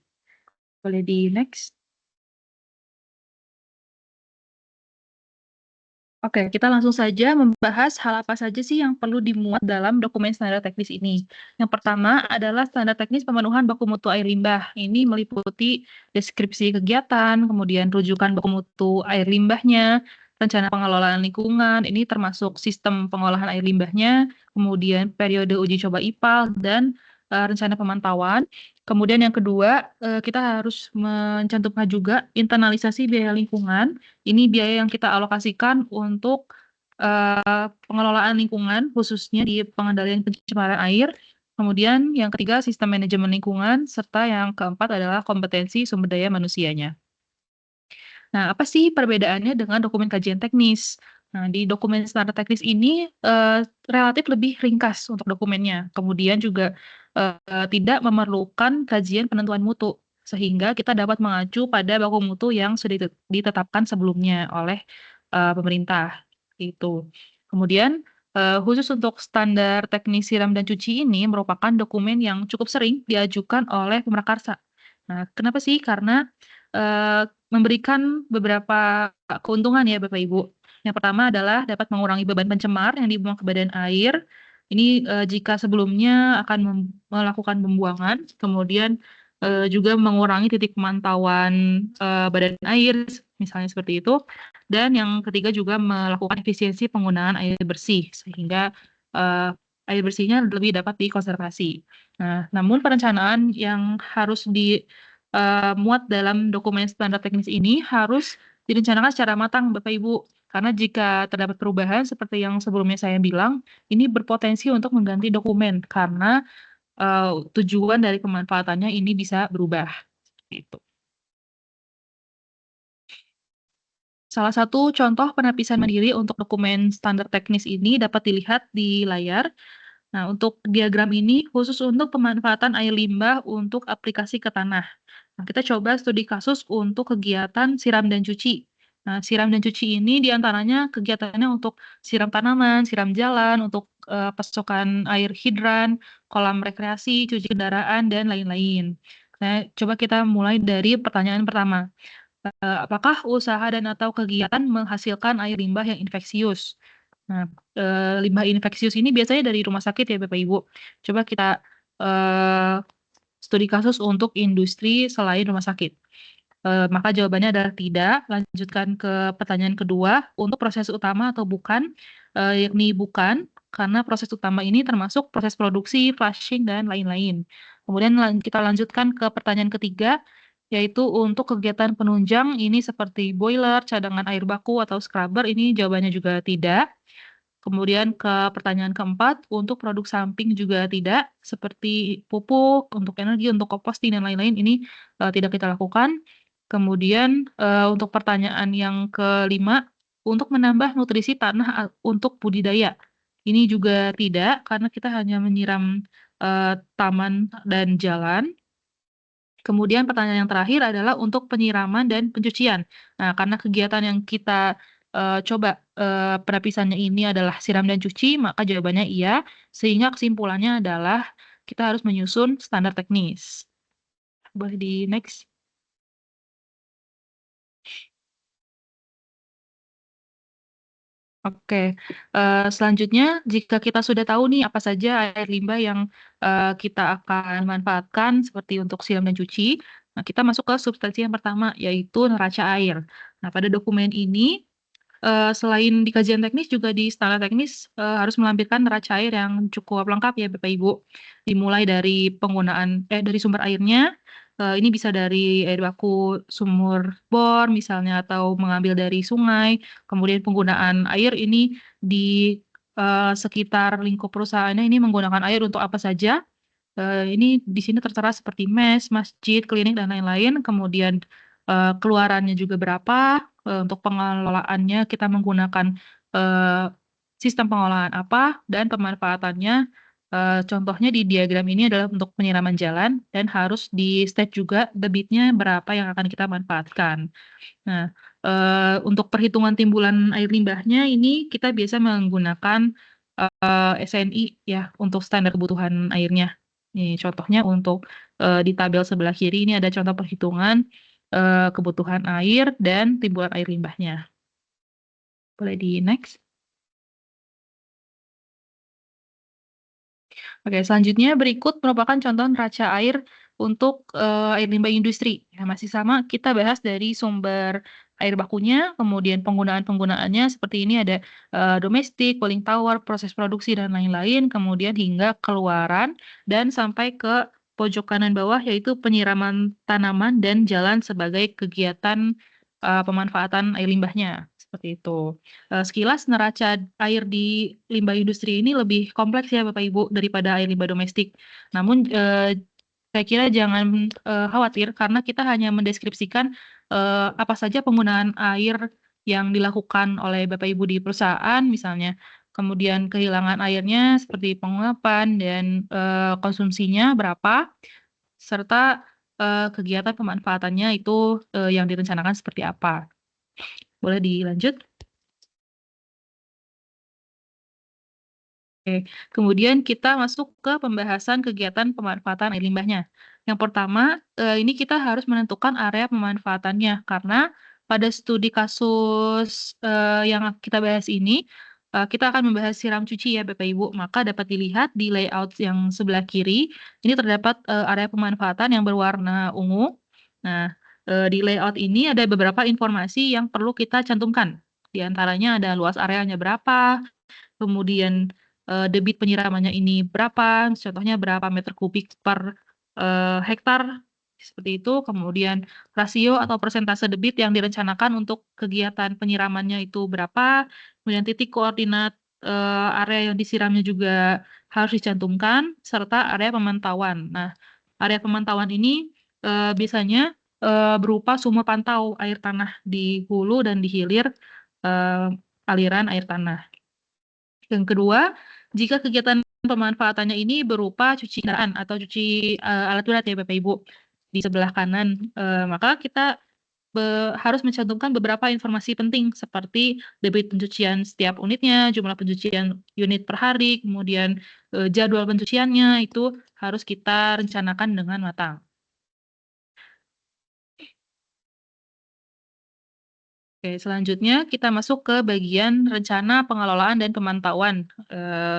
Boleh di next. Oke, kita langsung saja membahas hal apa saja sih yang perlu dimuat dalam dokumen standar teknis ini. Yang pertama adalah standar teknis pemenuhan baku mutu air limbah. Ini meliputi deskripsi kegiatan, kemudian rujukan baku mutu air limbahnya, rencana pengelolaan lingkungan, ini termasuk sistem pengolahan air limbahnya, kemudian periode uji coba IPAL, dan rencana pemantauan. Kemudian yang kedua, kita harus mencantumkan juga internalisasi biaya lingkungan. Ini biaya yang kita alokasikan untuk pengelolaan lingkungan, khususnya di pengendalian pencemaran air. Kemudian yang ketiga, sistem manajemen lingkungan, serta yang keempat adalah kompetensi sumber daya manusianya. Nah, apa sih perbedaannya dengan dokumen kajian teknis? Nah, di dokumen standar teknis ini relatif lebih ringkas untuk dokumennya. Kemudian juga tidak memerlukan kajian penentuan mutu, sehingga kita dapat mengacu pada baku mutu yang sudah ditetapkan sebelumnya oleh pemerintah. Itu. Kemudian khusus untuk standar teknis siram dan cuci ini merupakan dokumen yang cukup sering diajukan oleh pemerkarsa. Nah, kenapa sih? Karena memberikan beberapa keuntungan ya Bapak Ibu. Yang pertama adalah dapat mengurangi beban pencemar yang dibuang ke badan air. Ini jika sebelumnya akan melakukan pembuangan, kemudian juga mengurangi titik pemantauan badan air, misalnya seperti itu. Dan yang ketiga juga melakukan efisiensi penggunaan air bersih, sehingga air bersihnya lebih dapat dikonservasi. Nah, namun perencanaan yang harus muat dalam dokumen standar teknis ini harus direncanakan secara matang, Bapak Ibu. Karena jika terdapat perubahan seperti yang sebelumnya saya bilang, ini berpotensi untuk mengganti dokumen karena tujuan dari pemanfaatannya ini bisa berubah. Gitu. Salah satu contoh penapisan mandiri untuk dokumen standar teknis ini dapat dilihat di layar. Nah, untuk diagram ini khusus untuk pemanfaatan air limbah untuk aplikasi ke tanah. Nah, kita coba studi kasus untuk kegiatan siram dan cuci. Nah, siram dan cuci ini diantaranya kegiatannya untuk siram tanaman, siram jalan, untuk pasokan air hidran, kolam rekreasi, cuci kendaraan, dan lain-lain. Nah, coba kita mulai dari pertanyaan pertama. Apakah usaha dan atau kegiatan menghasilkan air limbah yang infeksius? Nah, limbah infeksius ini biasanya dari rumah sakit ya Bapak Ibu. Coba kita studi kasus untuk industri selain rumah sakit. Maka jawabannya adalah tidak. Lanjutkan ke pertanyaan kedua, untuk proses utama atau bukan, yakni bukan, karena proses utama ini termasuk proses produksi, flushing, dan lain-lain. Kemudian kita lanjutkan ke pertanyaan ketiga, yaitu untuk kegiatan penunjang, ini seperti boiler, cadangan air baku, atau scrubber, ini jawabannya juga tidak. Kemudian ke pertanyaan keempat, untuk produk samping juga tidak, seperti pupuk, untuk energi, untuk komposting, dan lain-lain, ini tidak kita lakukan. Kemudian untuk pertanyaan yang kelima, untuk menambah nutrisi tanah untuk budidaya. Ini juga tidak, karena kita hanya menyiram taman dan jalan. Kemudian pertanyaan yang terakhir adalah untuk penyiraman dan pencucian. Nah, karena kegiatan yang kita coba penapisannya ini adalah siram dan cuci, maka jawabannya iya, sehingga kesimpulannya adalah kita harus menyusun standar teknis. Boleh di next. Oke, selanjutnya jika kita sudah tahu nih apa saja air limbah yang kita akan manfaatkan seperti untuk siram dan cuci, nah kita masuk ke substansi yang pertama, yaitu neraca air. Nah, pada dokumen ini selain di kajian teknis juga di standar teknis harus melampirkan neraca air yang cukup lengkap ya Bapak Ibu. Dimulai dari penggunaan dari sumber airnya, ini bisa dari air baku sumur bor misalnya atau mengambil dari sungai. Kemudian penggunaan air ini di sekitar lingkup perusahaannya ini menggunakan air untuk apa saja. Ini di sini tertera seperti mes, masjid, klinik, dan lain-lain. Kemudian keluarannya juga berapa, untuk pengelolaannya kita menggunakan sistem pengolahan apa, dan pemanfaatannya contohnya di diagram ini adalah untuk penyiraman jalan, dan harus di state juga debitnya berapa yang akan kita manfaatkan. Nah, untuk perhitungan timbulan air limbahnya ini kita biasa menggunakan SNI ya untuk standar kebutuhan airnya. Nih, contohnya untuk di tabel sebelah kiri ini ada contoh perhitungan kebutuhan air dan timbulan air limbahnya. Boleh di next. Oke, selanjutnya berikut merupakan contoh neraca air untuk air limbah industri. Ya, masih sama, kita bahas dari sumber air bakunya, kemudian penggunaannya seperti ini ada domestik, cooling tower, proses produksi, dan lain-lain, kemudian hingga keluaran, dan sampai ke pojok kanan bawah yaitu penyiraman tanaman dan jalan sebagai kegiatan pemanfaatan air limbahnya. Seperti itu. Sekilas neraca air di limbah industri ini lebih kompleks ya Bapak Ibu daripada air limbah domestik. Namun saya kira jangan khawatir karena kita hanya mendeskripsikan apa saja penggunaan air yang dilakukan oleh Bapak Ibu di perusahaan misalnya. Kemudian kehilangan airnya seperti penguapan dan konsumsinya berapa, serta kegiatan pemanfaatannya itu yang direncanakan seperti apa. Boleh dilanjut? Oke, kemudian kita masuk ke pembahasan kegiatan pemanfaatan air limbahnya. Yang pertama, ini kita harus menentukan area pemanfaatannya, karena pada studi kasus yang kita bahas ini, kita akan membahas siram cuci ya Bapak Ibu, maka dapat dilihat di layout yang sebelah kiri, ini terdapat area pemanfaatan yang berwarna ungu. Nah, di layout ini ada beberapa informasi yang perlu kita cantumkan. Di antaranya ada luas areanya berapa, kemudian debit penyiramannya ini berapa, contohnya berapa meter kubik per hektar, seperti itu. Kemudian rasio atau persentase debit yang direncanakan untuk kegiatan penyiramannya itu berapa, kemudian titik koordinat area yang disiramnya juga harus dicantumkan, serta area pemantauan. Nah, area pemantauan ini biasanya berupa sumur pantau air tanah di hulu dan di hilir aliran air tanah. Yang kedua, jika kegiatan pemanfaatannya ini berupa cuci kendaraan atau cuci alat berat ya Bapak Ibu di sebelah kanan, maka kita harus mencantumkan beberapa informasi penting seperti debit pencucian setiap unitnya, jumlah pencucian unit per hari, kemudian jadwal pencuciannya itu harus kita rencanakan dengan matang. Oke, selanjutnya kita masuk ke bagian rencana pengelolaan dan pemantauan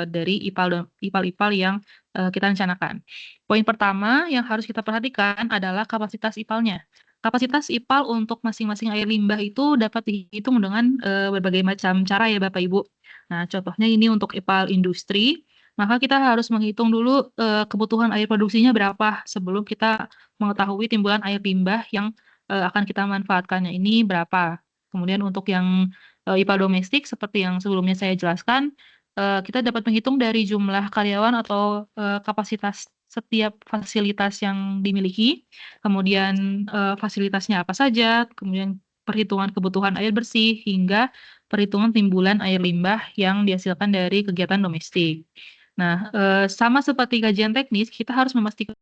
dari IPAL-IPAL yang kita rencanakan. Poin pertama yang harus kita perhatikan adalah kapasitas IPAL-nya. Kapasitas IPAL untuk masing-masing air limbah itu dapat dihitung dengan berbagai macam cara ya Bapak Ibu. Nah, contohnya ini untuk IPAL industri, maka kita harus menghitung dulu kebutuhan air produksinya berapa sebelum kita mengetahui timbulan air limbah yang akan kita manfaatkannya ini berapa. Kemudian untuk yang IPA domestik seperti yang sebelumnya saya jelaskan, kita dapat menghitung dari jumlah karyawan atau kapasitas setiap fasilitas yang dimiliki, kemudian fasilitasnya apa saja, kemudian perhitungan kebutuhan air bersih, hingga perhitungan timbulan air limbah yang dihasilkan dari kegiatan domestik. Nah, sama seperti kajian teknis, kita harus memastikan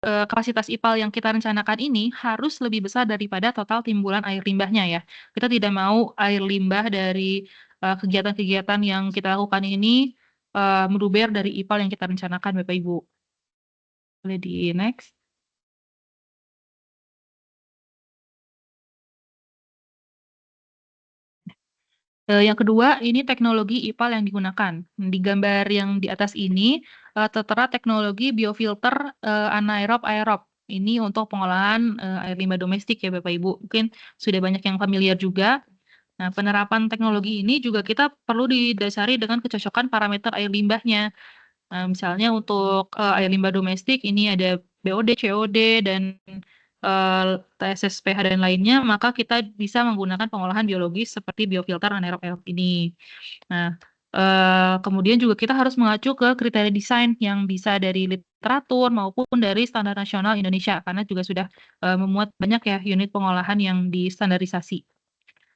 kapasitas IPAL yang kita rencanakan ini harus lebih besar daripada total timbulan air limbahnya ya. Kita tidak mau air limbah dari kegiatan-kegiatan yang kita lakukan ini meluber dari IPAL yang kita rencanakan Bapak Ibu. Boleh di next. Yang kedua, ini teknologi IPAL yang digunakan. Di gambar yang di atas ini tertera teknologi biofilter anaerob aerob. Ini untuk pengolahan air limbah domestik ya Bapak Ibu. Mungkin sudah banyak yang familiar juga. Nah, penerapan teknologi ini juga kita perlu didasari dengan kecocokan parameter air limbahnya. Misalnya untuk air limbah domestik ini ada BOD, COD, dan TSS, pH, dan lainnya, maka kita bisa menggunakan pengolahan biologis seperti biofilter anaerob aerob ini. Nah, kemudian juga kita harus mengacu ke kriteria desain yang bisa dari literatur maupun dari standar nasional Indonesia, karena juga sudah memuat banyak ya unit pengolahan yang distandarisasi.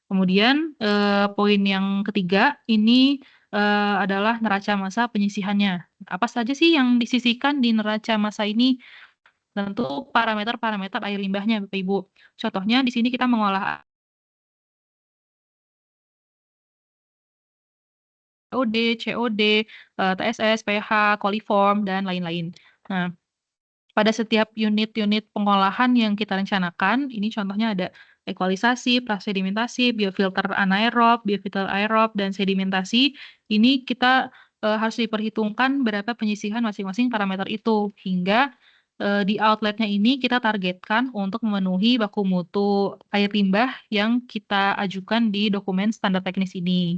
Kemudian poin yang ketiga ini adalah neraca massa penyisihannya. Apa saja sih yang disisihkan di neraca massa ini? Tentu parameter-parameter air limbahnya, Bapak Ibu. Contohnya di sini kita mengolah OD, COD, TSS, pH, coliform, dan lain-lain. Nah, pada setiap unit-unit pengolahan yang kita rencanakan, ini contohnya ada ekualisasi, prasedimentasi, biofilter anaerob, biofilter aerob, dan sedimentasi. Ini kita harus diperhitungkan berapa penyisihan masing-masing parameter itu, hingga di outletnya ini kita targetkan untuk memenuhi baku mutu air limbah yang kita ajukan di dokumen standar teknis ini.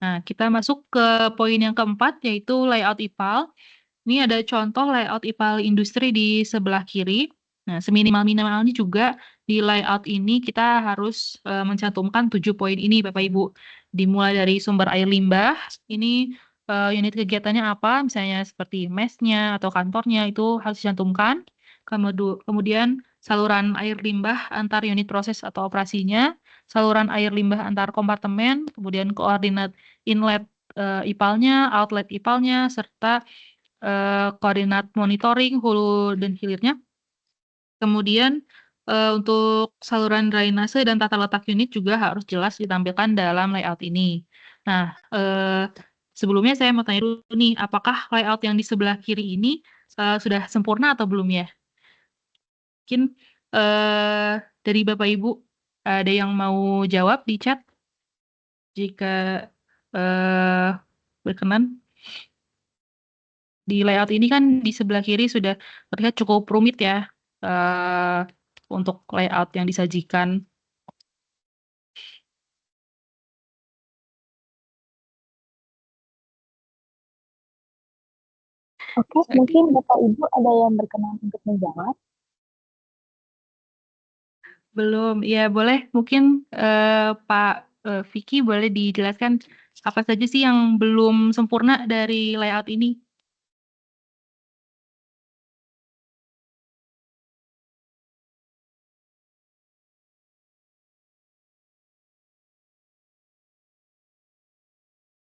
Nah, kita masuk ke poin yang keempat, yaitu layout IPAL. Ini ada contoh layout IPAL industri di sebelah kiri. Nah, seminimal-minimalnya juga di layout ini kita harus mencantumkan 7 poin ini, Bapak Ibu. Dimulai dari sumber air limbah, ini unit kegiatannya apa, misalnya seperti mesnya atau kantornya, itu harus dicantumkan. Kemudian saluran air limbah antar unit proses atau operasinya, saluran air limbah antar kompartemen, kemudian koordinat inlet IPAL-nya, outlet IPAL-nya, serta koordinat monitoring hulu dan hilirnya. Kemudian untuk saluran drainase dan tata letak unit juga harus jelas ditampilkan dalam layout ini. Nah, sebelumnya saya mau tanya dulu nih, apakah layout yang di sebelah kiri ini sudah sempurna atau belum ya? Mungkin dari Bapak Ibu ada yang mau jawab di chat? Jika berkenan. Di layout ini kan di sebelah kiri sudah terlihat cukup rumit ya untuk layout yang disajikan. Oke, mungkin Bapak Ibu ada yang berkenan untuk menjawab. Belum, ya boleh mungkin Pak Vicky boleh dijelaskan apa saja sih yang belum sempurna dari layout ini?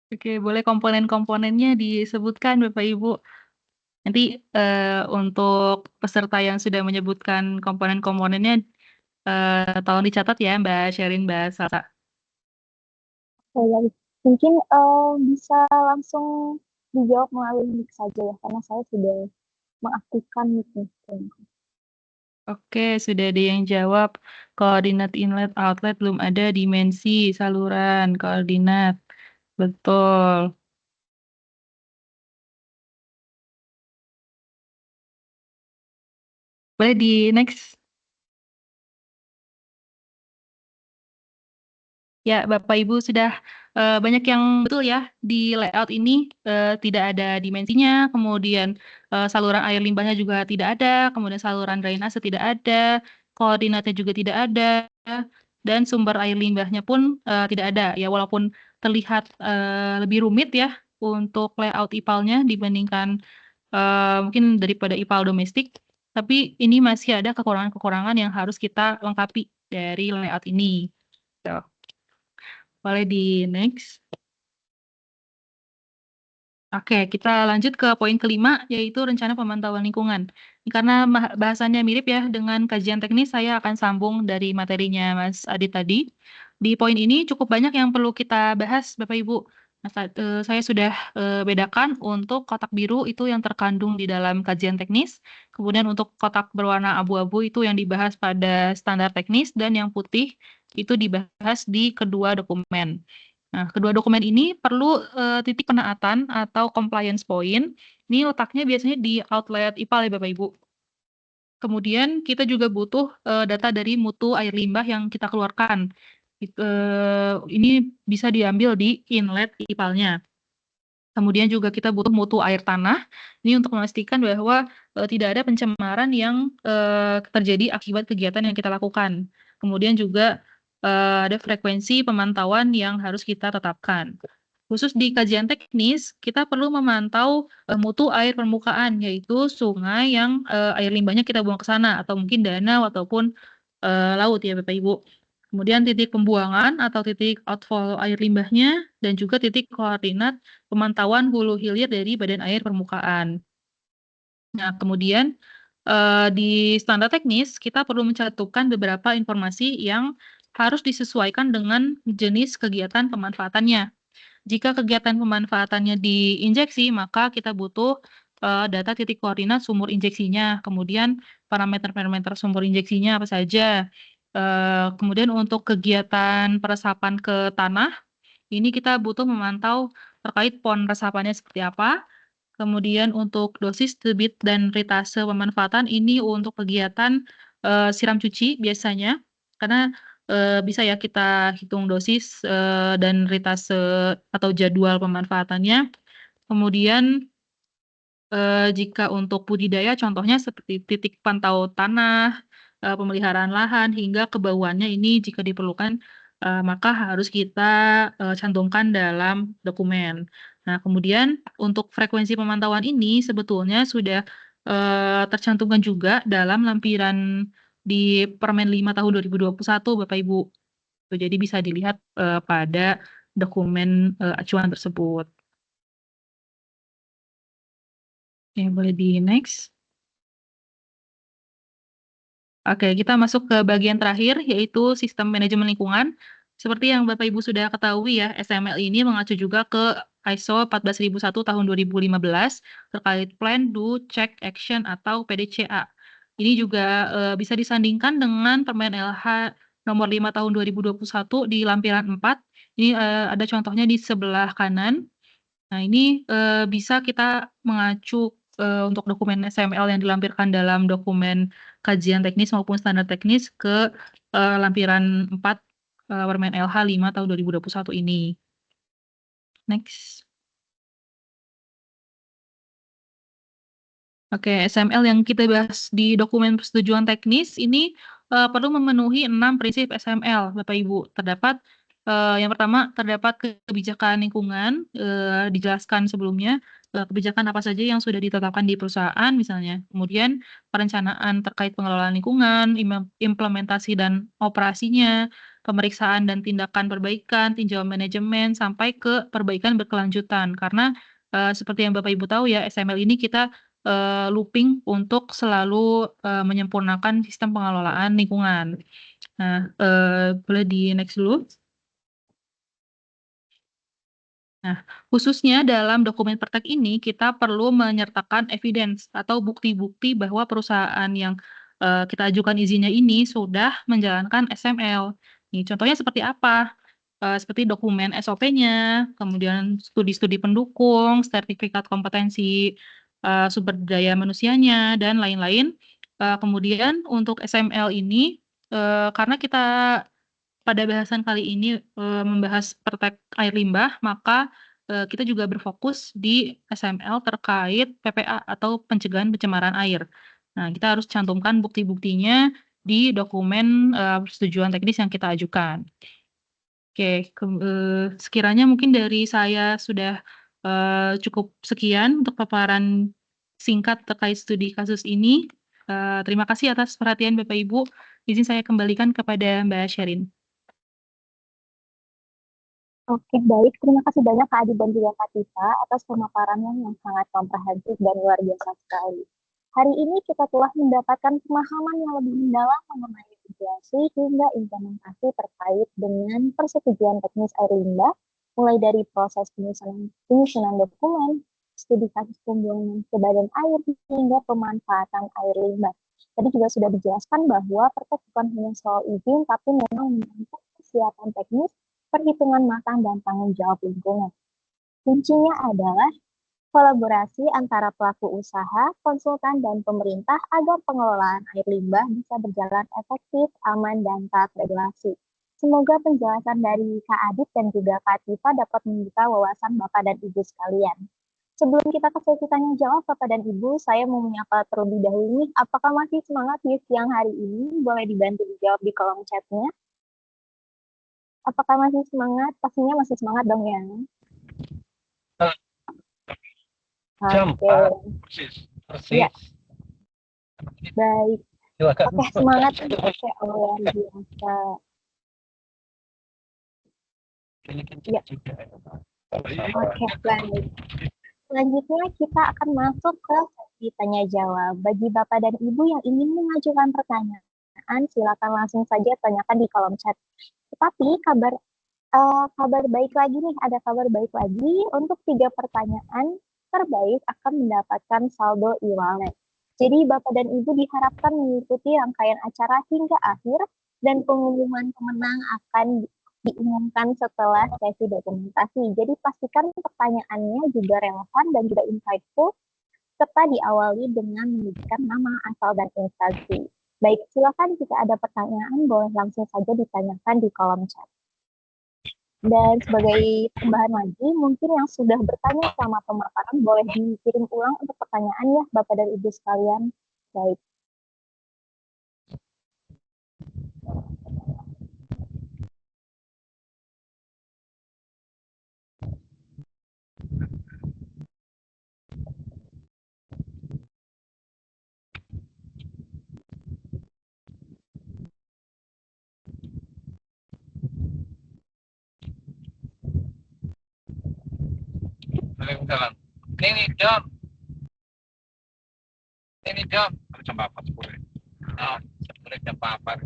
Oke, boleh komponen-komponennya disebutkan Bapak Ibu. Nanti untuk peserta yang sudah menyebutkan komponen-komponennya tolong dicatat ya Mbak Sherin, Mbak Salsa. Mungkin bisa langsung dijawab melalui mic saja ya, karena saya sudah mengaktifkan mic-nya. Oke, sudah ada yang jawab. Koordinat inlet outlet belum ada, dimensi saluran koordinat. Betul. Boleh di next. Ya, Bapak Ibu sudah banyak yang betul ya di layout ini tidak ada dimensinya, kemudian saluran air limbahnya juga tidak ada, kemudian saluran drainase tidak ada, koordinatnya juga tidak ada, dan sumber air limbahnya pun tidak ada. Ya, walaupun terlihat lebih rumit ya untuk layout IPAL-nya dibandingkan mungkin daripada IPAL domestik, tapi ini masih ada kekurangan-kekurangan yang harus kita lengkapi dari layout ini. So. Boleh di next. Oke, kita lanjut ke poin kelima, yaitu rencana pemantauan lingkungan. Karena bahasannya mirip ya dengan kajian teknis, saya akan sambung dari materinya Mas Adit tadi. Di poin ini cukup banyak yang perlu kita bahas, Bapak Ibu. Nah, saya sudah bedakan untuk kotak biru itu yang terkandung di dalam kajian teknis, kemudian untuk kotak berwarna abu-abu itu yang dibahas pada standar teknis, dan yang putih itu dibahas di kedua dokumen. Nah, kedua dokumen ini perlu titik penaatan atau compliance point. Ini letaknya biasanya di outlet IPAL ya Bapak Ibu. Kemudian kita juga butuh data dari mutu air limbah yang kita keluarkan. Ini bisa diambil di inlet IPAL-nya. Kemudian juga kita butuh mutu air tanah. Ini untuk memastikan bahwa tidak ada pencemaran yang terjadi akibat kegiatan yang kita lakukan. Kemudian juga ada frekuensi pemantauan yang harus kita tetapkan. Khusus di kajian teknis, kita perlu memantau mutu air permukaan, yaitu sungai yang air limbahnya kita buang ke sana, atau mungkin danau ataupun laut ya Bapak Ibu. Kemudian titik pembuangan atau titik outflow air limbahnya, dan juga titik koordinat pemantauan hulu hilir dari badan air permukaan. Nah, kemudian di standar teknis, kita perlu mencantumkan beberapa informasi yang harus disesuaikan dengan jenis kegiatan pemanfaatannya. Jika kegiatan pemanfaatannya diinjeksi, maka kita butuh data titik koordinat sumur injeksinya, kemudian parameter-parameter sumur injeksinya apa saja. Kemudian untuk kegiatan peresapan ke tanah, ini kita butuh memantau terkait PON resapannya seperti apa. Kemudian untuk dosis, debit, dan ritase pemanfaatan ini untuk kegiatan siram cuci biasanya, karena bisa ya kita hitung dosis dan ritase atau jadwal pemanfaatannya. Kemudian jika untuk budidaya contohnya seperti titik pantau tanah, pemeliharaan lahan, hingga kebauannya ini jika diperlukan, maka harus kita cantumkan dalam dokumen. Nah, kemudian untuk frekuensi pemantauan ini sebetulnya sudah tercantumkan juga dalam lampiran di Permen 5 tahun 2021, Bapak Ibu. Jadi bisa dilihat pada dokumen acuan tersebut. Oke, boleh di next. Oke, kita masuk ke bagian terakhir, yaitu sistem manajemen lingkungan. Seperti yang Bapak Ibu sudah ketahui ya, SML ini mengacu juga ke ISO 14001 tahun 2015 terkait Plan, Do, Check, Action atau PDCA. Ini juga bisa disandingkan dengan Permen LH nomor 5 tahun 2021 di lampiran 4. Ini ada contohnya di sebelah kanan. Nah, ini bisa kita mengacu untuk dokumen SML yang dilampirkan dalam dokumen kajian teknis maupun standar teknis ke lampiran 4 Permen LH 5 tahun 2021 ini. Next. Oke, SML yang kita bahas di dokumen persetujuan teknis ini perlu memenuhi 6 prinsip SML, Bapak Ibu. Terdapat yang pertama terdapat kebijakan lingkungan, dijelaskan sebelumnya kebijakan apa saja yang sudah ditetapkan di perusahaan misalnya. Kemudian perencanaan terkait pengelolaan lingkungan, implementasi dan operasinya, pemeriksaan dan tindakan perbaikan, tinjauan manajemen sampai ke perbaikan berkelanjutan. Karena seperti yang Bapak Ibu tahu ya, SML ini kita looping untuk selalu menyempurnakan sistem pengelolaan lingkungan. Nah, boleh di next dulu. Nah, khususnya dalam dokumen praktek ini kita perlu menyertakan evidence atau bukti-bukti bahwa perusahaan yang kita ajukan izinnya ini sudah menjalankan SML. Nih, contohnya seperti apa? Seperti dokumen SOP-nya, kemudian studi-studi pendukung, sertifikat kompetensi sumber daya manusianya, dan lain-lain. Kemudian untuk SML ini, karena kita pada bahasan kali ini membahas praktek air limbah, maka kita juga berfokus di SML terkait PPA atau pencegahan pencemaran air. Nah, kita harus cantumkan bukti-buktinya di dokumen persetujuan teknis yang kita ajukan. Oke, sekiranya mungkin dari saya sudah cukup sekian untuk paparan singkat terkait studi kasus ini. Terima kasih atas perhatian Bapak Ibu. Izin saya kembalikan kepada Mbak Sherin. Oke, baik. Terima kasih banyak Kak Adi dan juga Kak Tifa atas pemaparannya yang sangat komprehensif dan luar biasa sekali. Hari ini kita telah mendapatkan pemahaman yang lebih mendalam mengenai regulasi hingga implementasi terkait dengan persetujuan teknis air limbah, mulai dari proses penyusunan dokumen, studi kasus pembuangan ke badan air, hingga pemanfaatan air limbah. Tadi juga sudah dijelaskan bahwa praktek bukan hanya soal izin, tapi memang menyangkut kesiapan teknis, perhitungan matang, dan tanggung jawab lingkungan. Kuncinya adalah kolaborasi antara pelaku usaha, konsultan, dan pemerintah agar pengelolaan air limbah bisa berjalan efektif, aman, dan taat regulasi. Semoga penjelasan dari Kak Adit dan juga Kak Tifa dapat membuka wawasan Bapak dan Ibu sekalian. Sebelum kita ke sesi tanya jawab Bapak dan Ibu, saya mau menyapa terlebih dahulu nih, apakah masih semangat di siang hari ini? Boleh dibantu dijawab di kolom chatnya. Apakah masih semangat? Pastinya masih semangat dong ya. Jam, persis. Ya. Baik. Silakan. Oke, semangat. Oke, luar biasa. Ya. Oke, baik. Selanjutnya kita akan masuk ke sesi tanya jawab. Bagi Bapak dan Ibu yang ingin mengajukan pertanyaan, silakan langsung saja tanyakan di kolom chat. Tetapi kabar baik lagi nih, ada kabar baik lagi untuk 3 pertanyaan terbaik akan mendapatkan saldo e-wallet. Jadi Bapak dan Ibu diharapkan mengikuti rangkaian acara hingga akhir dan pengumuman pemenang akan diumumkan setelah sesi dokumentasi. Jadi pastikan pertanyaannya juga relevan dan juga insightful serta diawali dengan menyebutkan nama, asal, dan instansi. Baik, silakan jika ada pertanyaan boleh langsung saja ditanyakan di kolom chat. Dan sebagai tambahan lagi, mungkin yang sudah bertanya selama pemaparan boleh dikirim ulang untuk pertanyaan ya Bapak dan Ibu sekalian. Baik. Waalaikumsalam. Ini jam. Ini jam. Jam 4:10. Nah, sebenarnya jam 4.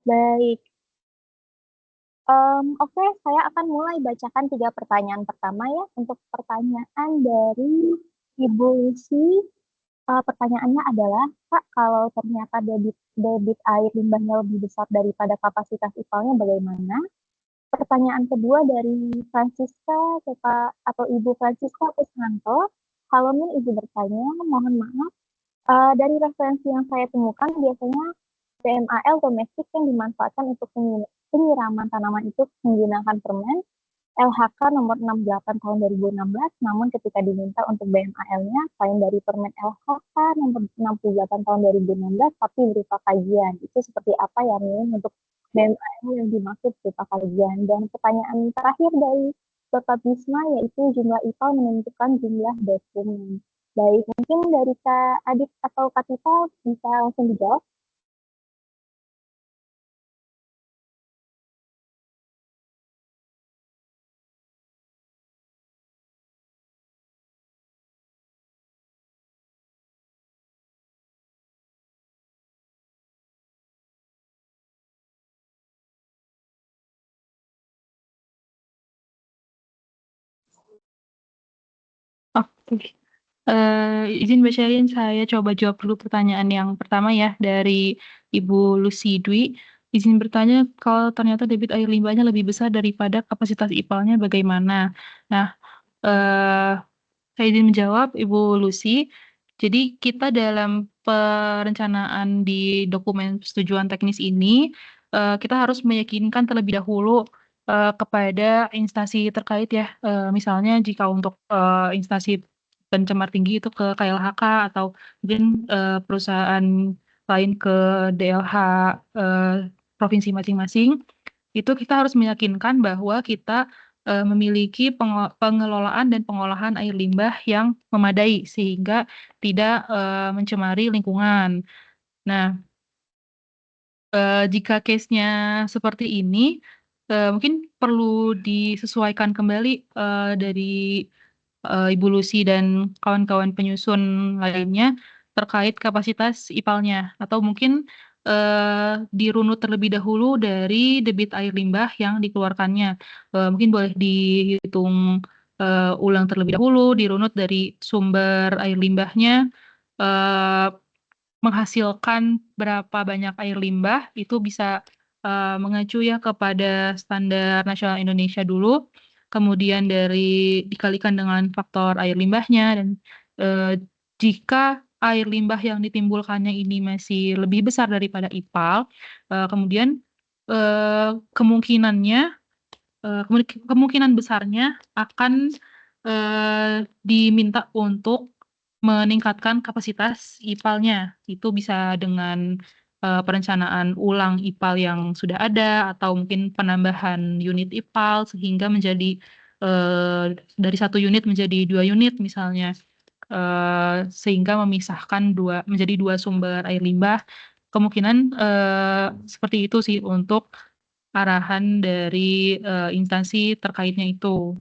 Baik. Oke, saya akan mulai bacakan 3 pertanyaan pertama ya. Untuk pertanyaan dari Ibu Lucy, pertanyaannya adalah, Kak, kalau ternyata debit air limbahnya lebih besar daripada kapasitas IPAL-nya bagaimana? Pertanyaan kedua dari Francisca atau Ibu Francisca Kusnanto. Halo Min, Ibu bertanya, mohon maaf, dari referensi yang saya temukan biasanya BMAL domestik yang dimanfaatkan untuk penyiraman tanaman itu menggunakan permen LHK nomor 68 tahun 2016, namun ketika diminta untuk BMAL-nya selain dari permen LHK nomor 68 tahun 2016 tapi berupa kajian. Itu seperti apa ya Min untuk BMAL yang dimaksud berupa kajian? Dan pertanyaan terakhir dari Bapak Bisma yaitu jumlah IPAL menentukan jumlah dokumen. Baik, mungkin dari Kak Adit atau Kak Tita bisa langsung dijawab. Oke. Izin bacain, saya coba jawab dulu pertanyaan yang pertama ya dari Ibu Lucy Dwi. Izin bertanya, kalau ternyata debit air limbahnya lebih besar daripada kapasitas IPAL-nya bagaimana? Nah, saya izin menjawab Ibu Lucy. Jadi kita dalam perencanaan di dokumen persetujuan teknis ini, kita harus meyakinkan terlebih dahulu kepada instansi terkait ya. Misalnya jika untuk instansi pencemar tinggi itu ke KLHK atau mungkin perusahaan lain ke DLH provinsi masing-masing, itu kita harus meyakinkan bahwa kita memiliki pengelolaan dan pengolahan air limbah yang memadai sehingga tidak mencemari lingkungan. Nah, jika case-nya seperti ini, mungkin perlu disesuaikan kembali dari Ibu Lucy dan kawan-kawan penyusun lainnya terkait kapasitas IPAL-nya atau mungkin dirunut terlebih dahulu dari debit air limbah yang dikeluarkannya. Mungkin boleh dihitung ulang terlebih dahulu, dirunut dari sumber air limbahnya, menghasilkan berapa banyak air limbah, itu bisa mengacu ya kepada standar nasional Indonesia dulu, kemudian dikalikan dengan faktor air limbahnya, dan jika air limbah yang ditimbulkannya ini masih lebih besar daripada IPAL, kemudian kemungkinan besarnya akan diminta untuk meningkatkan kapasitas IPAL-nya. Itu bisa dengan perencanaan ulang IPAL yang sudah ada atau mungkin penambahan unit IPAL sehingga menjadi dari 1 unit menjadi 2 unit misalnya. Sehingga memisahkan menjadi 2 sumber air limbah. Kemungkinan seperti itu sih untuk arahan dari instansi terkaitnya itu.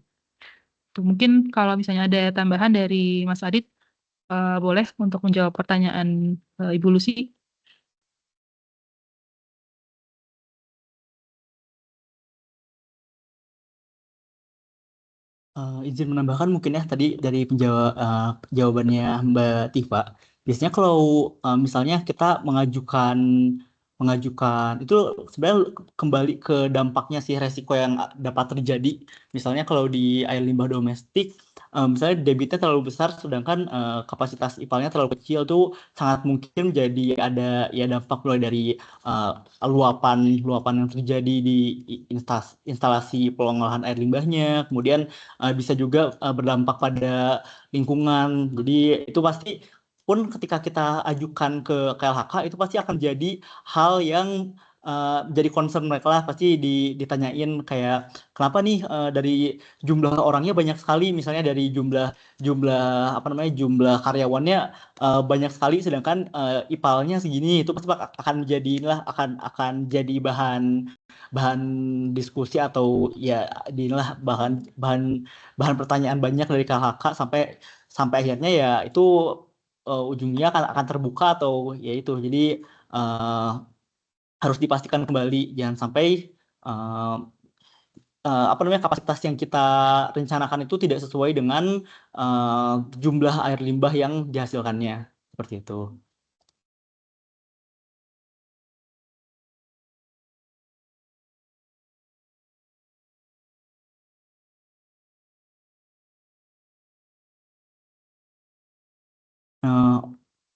Tuh, mungkin kalau misalnya ada tambahan dari Mas Adit, boleh untuk menjawab pertanyaan Ibu Lucy. izin menambahkan mungkin ya tadi dari jawabannya Mbak Tifa. Biasanya kalau misalnya kita mengajukan itu sebenarnya kembali ke dampaknya sih resiko yang dapat terjadi. Misalnya kalau di air limbah domestik, misalnya debitnya terlalu besar sedangkan kapasitas IPAL-nya terlalu kecil tuh sangat mungkin jadi ada ya dampak mulai dari luapan yang terjadi di instalasi pengolahan air limbahnya, kemudian bisa juga berdampak pada lingkungan. Jadi itu pasti pun ketika kita ajukan ke KLHK itu pasti akan jadi hal yang jadi concern mereka lah, pasti ditanyain kayak kenapa nih dari jumlah orangnya banyak sekali, misalnya dari jumlah jumlah karyawannya banyak sekali sedangkan IPAL-nya segini, itu pasti akan akan jadi bahan diskusi atau ya bahan pertanyaan banyak dari KLHK sampai akhirnya ya itu ujungnya akan terbuka atau ya itu. Jadi harus dipastikan kembali jangan sampai kapasitas yang kita rencanakan itu tidak sesuai dengan jumlah air limbah yang dihasilkannya, seperti itu.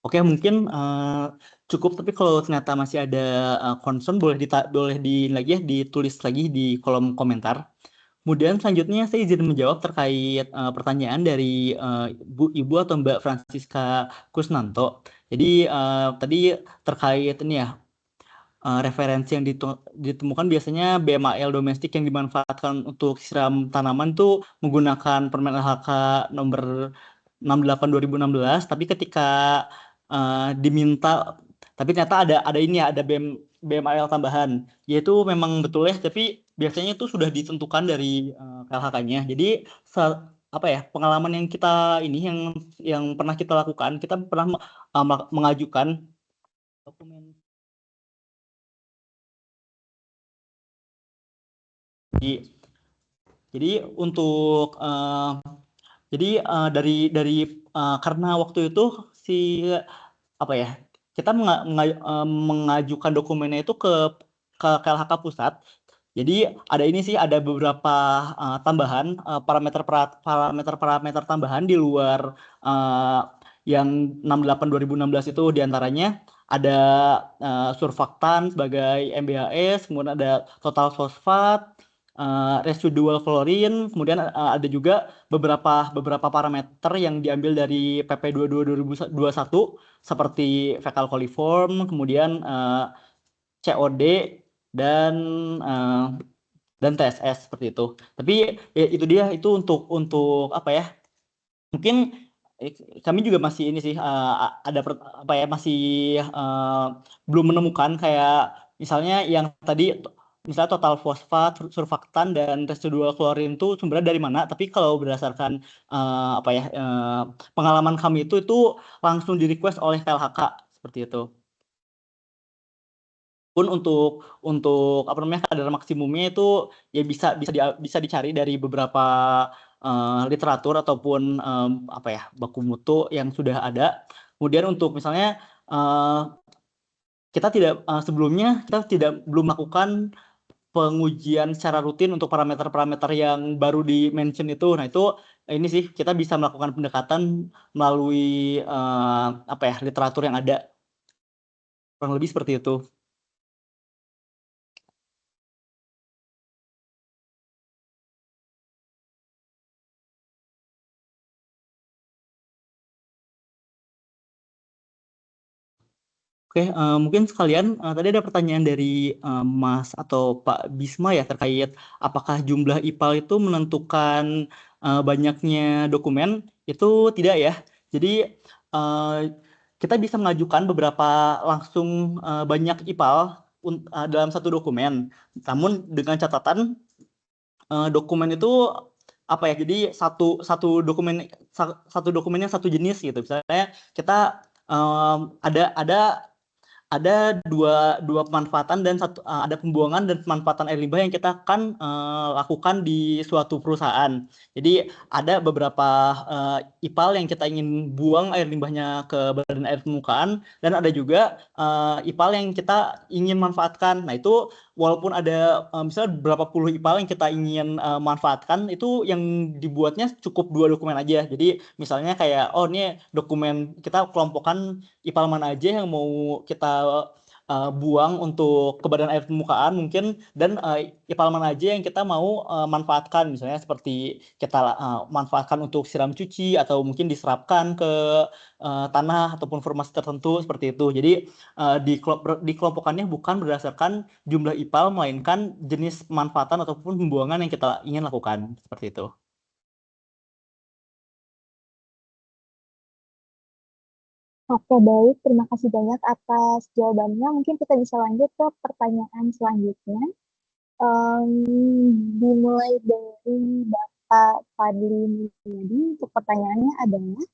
Oke, mungkin cukup, tapi kalau ternyata masih ada concern boleh lagi ya, ditulis lagi di kolom komentar. Kemudian selanjutnya saya izin menjawab terkait pertanyaan dari Ibu atau Mbak Francisca Kusnanto. Jadi tadi terkait ini ya, referensi yang ditemukan biasanya BMAL domestik yang dimanfaatkan untuk siram tanaman tuh menggunakan Permen LHK nomor 68 2016, tapi ketika diminta, tapi ternyata ada ini ya, ada BMAL tambahan, yaitu memang betul ya, tapi biasanya itu sudah ditentukan dari KLHK-nya. Jadi pengalaman yang kita ini yang pernah kita lakukan, kita pernah mengajukan dokumen. Jadi untuk dari karena waktu itu kita mengajukan dokumennya itu ke KLHK pusat. Jadi ada ini sih, ada beberapa tambahan parameter tambahan di luar yang 68 2016 itu, diantaranya ada surfaktan sebagai MBHS, kemudian ada total fosfat, residual klorin, kemudian ada juga beberapa parameter yang diambil dari PP 22 2021 seperti fecal coliform, kemudian COD dan TSS seperti itu. Tapi ya, itu dia, itu untuk mungkin kami juga masih ini sih masih belum menemukan kayak misalnya yang tadi, misalnya total fosfat, surfaktan dan residual klorin itu sumbernya dari mana. Tapi kalau berdasarkan pengalaman kami itu langsung di request oleh KLHK seperti itu. Pun untuk kadar maksimumnya itu ya bisa dicari dari beberapa literatur ataupun baku mutu yang sudah ada. Kemudian untuk misalnya sebelumnya kita belum melakukan pengujian secara rutin untuk parameter-parameter yang baru di-mention itu. Nah, itu ini sih kita bisa melakukan pendekatan melalui literatur yang ada. Kurang lebih seperti itu. Oke, mungkin sekalian tadi ada pertanyaan dari Mas atau Pak Bisma ya, terkait apakah jumlah IPAL itu menentukan banyaknya dokumen. Itu tidak ya. Jadi kita bisa mengajukan langsung banyak IPAL dalam satu dokumen. Namun dengan catatan dokumen itu jadi satu dokumennya satu jenis gitu. Misalnya kita ada ada dua pemanfaatan dan ada pembuangan dan pemanfaatan air limbah yang kita akan lakukan di suatu perusahaan. Jadi ada beberapa IPAL yang kita ingin buang air limbahnya ke badan air permukaan, dan ada juga IPAL yang kita ingin manfaatkan. Nah itu walaupun ada misalnya berapa puluh IPAL yang kita ingin manfaatkan, itu yang dibuatnya cukup 2 dokumen aja. Jadi misalnya kayak, oh ini dokumen kita kelompokkan IPAL mana aja yang mau kita buang untuk ke badan air permukaan mungkin, dan IPAL mana aja yang kita mau manfaatkan, misalnya seperti kita manfaatkan untuk siram cuci atau mungkin diserapkan ke tanah ataupun formasi tertentu seperti itu. Jadi dikelompokannya bukan berdasarkan jumlah IPAL, melainkan jenis pemanfaatan ataupun pembuangan yang kita ingin lakukan seperti itu. Oke, baik. Terima kasih banyak atas jawabannya. Mungkin kita bisa lanjut ke pertanyaan selanjutnya. Dimulai dari Bapak Fadli Mulyadi. Untuk pertanyaannya adalah,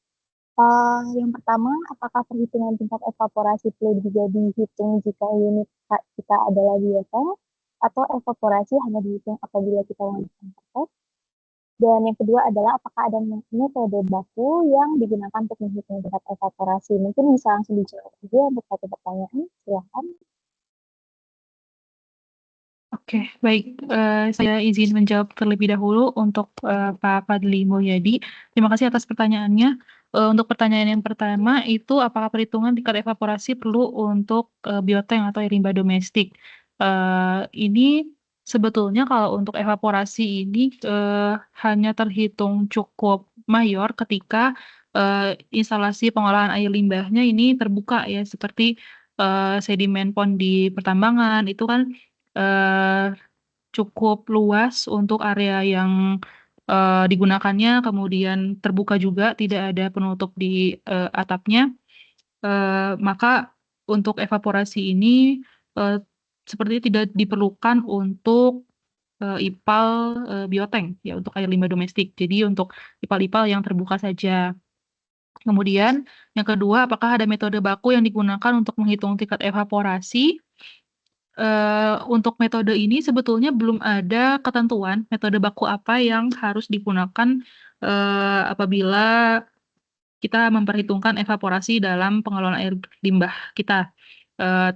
yang pertama, apakah perhitungan tingkat evaporasi perlu juga dihitung jika unit kita adalah biota, atau evaporasi hanya dihitung apabila kita menggunakan kertas? Dan yang kedua adalah, apakah ada metode baku yang digunakan untuk menghitung tingkat evaporasi? Mungkin bisa langsung dijawab juga untuk satu pertanyaan. Silakan. Oke, baik. Saya izin menjawab terlebih dahulu untuk Pak Fadli Mulyadi. Terima kasih atas pertanyaannya. Untuk pertanyaan yang pertama itu, apakah perhitungan tingkat evaporasi perlu untuk biotank atau air limbah domestik? Ini sebetulnya kalau untuk evaporasi ini hanya terhitung cukup mayor ketika instalasi pengolahan air limbahnya ini terbuka ya, seperti sedimen pond di pertambangan itu kan cukup luas untuk area yang digunakannya, kemudian terbuka juga, tidak ada penutup di atapnya. Maka untuk evaporasi ini sepertinya tidak diperlukan untuk IPAL biotank ya, untuk air limbah domestik. Jadi untuk IPAL-IPAL yang terbuka saja. Kemudian yang kedua, apakah ada metode baku yang digunakan untuk menghitung tingkat evaporasi? Untuk metode ini sebetulnya belum ada ketentuan metode baku apa yang harus digunakan apabila kita memperhitungkan evaporasi dalam pengelolaan air limbah kita.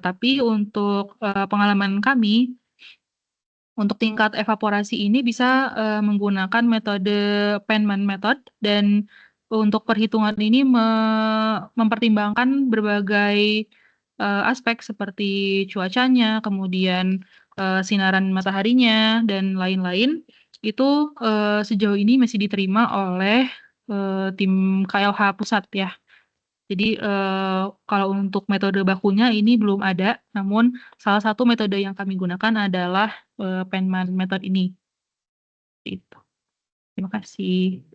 Tapi untuk pengalaman kami, untuk tingkat evaporasi ini bisa menggunakan metode Penman method, dan untuk perhitungan ini mempertimbangkan berbagai aspek seperti cuacanya, kemudian sinaran mataharinya, dan lain-lain. Itu sejauh ini masih diterima oleh tim KLH Pusat ya. Jadi kalau untuk metode bakunya ini belum ada, namun salah satu metode yang kami gunakan adalah Penman method ini. Itu. Terima kasih.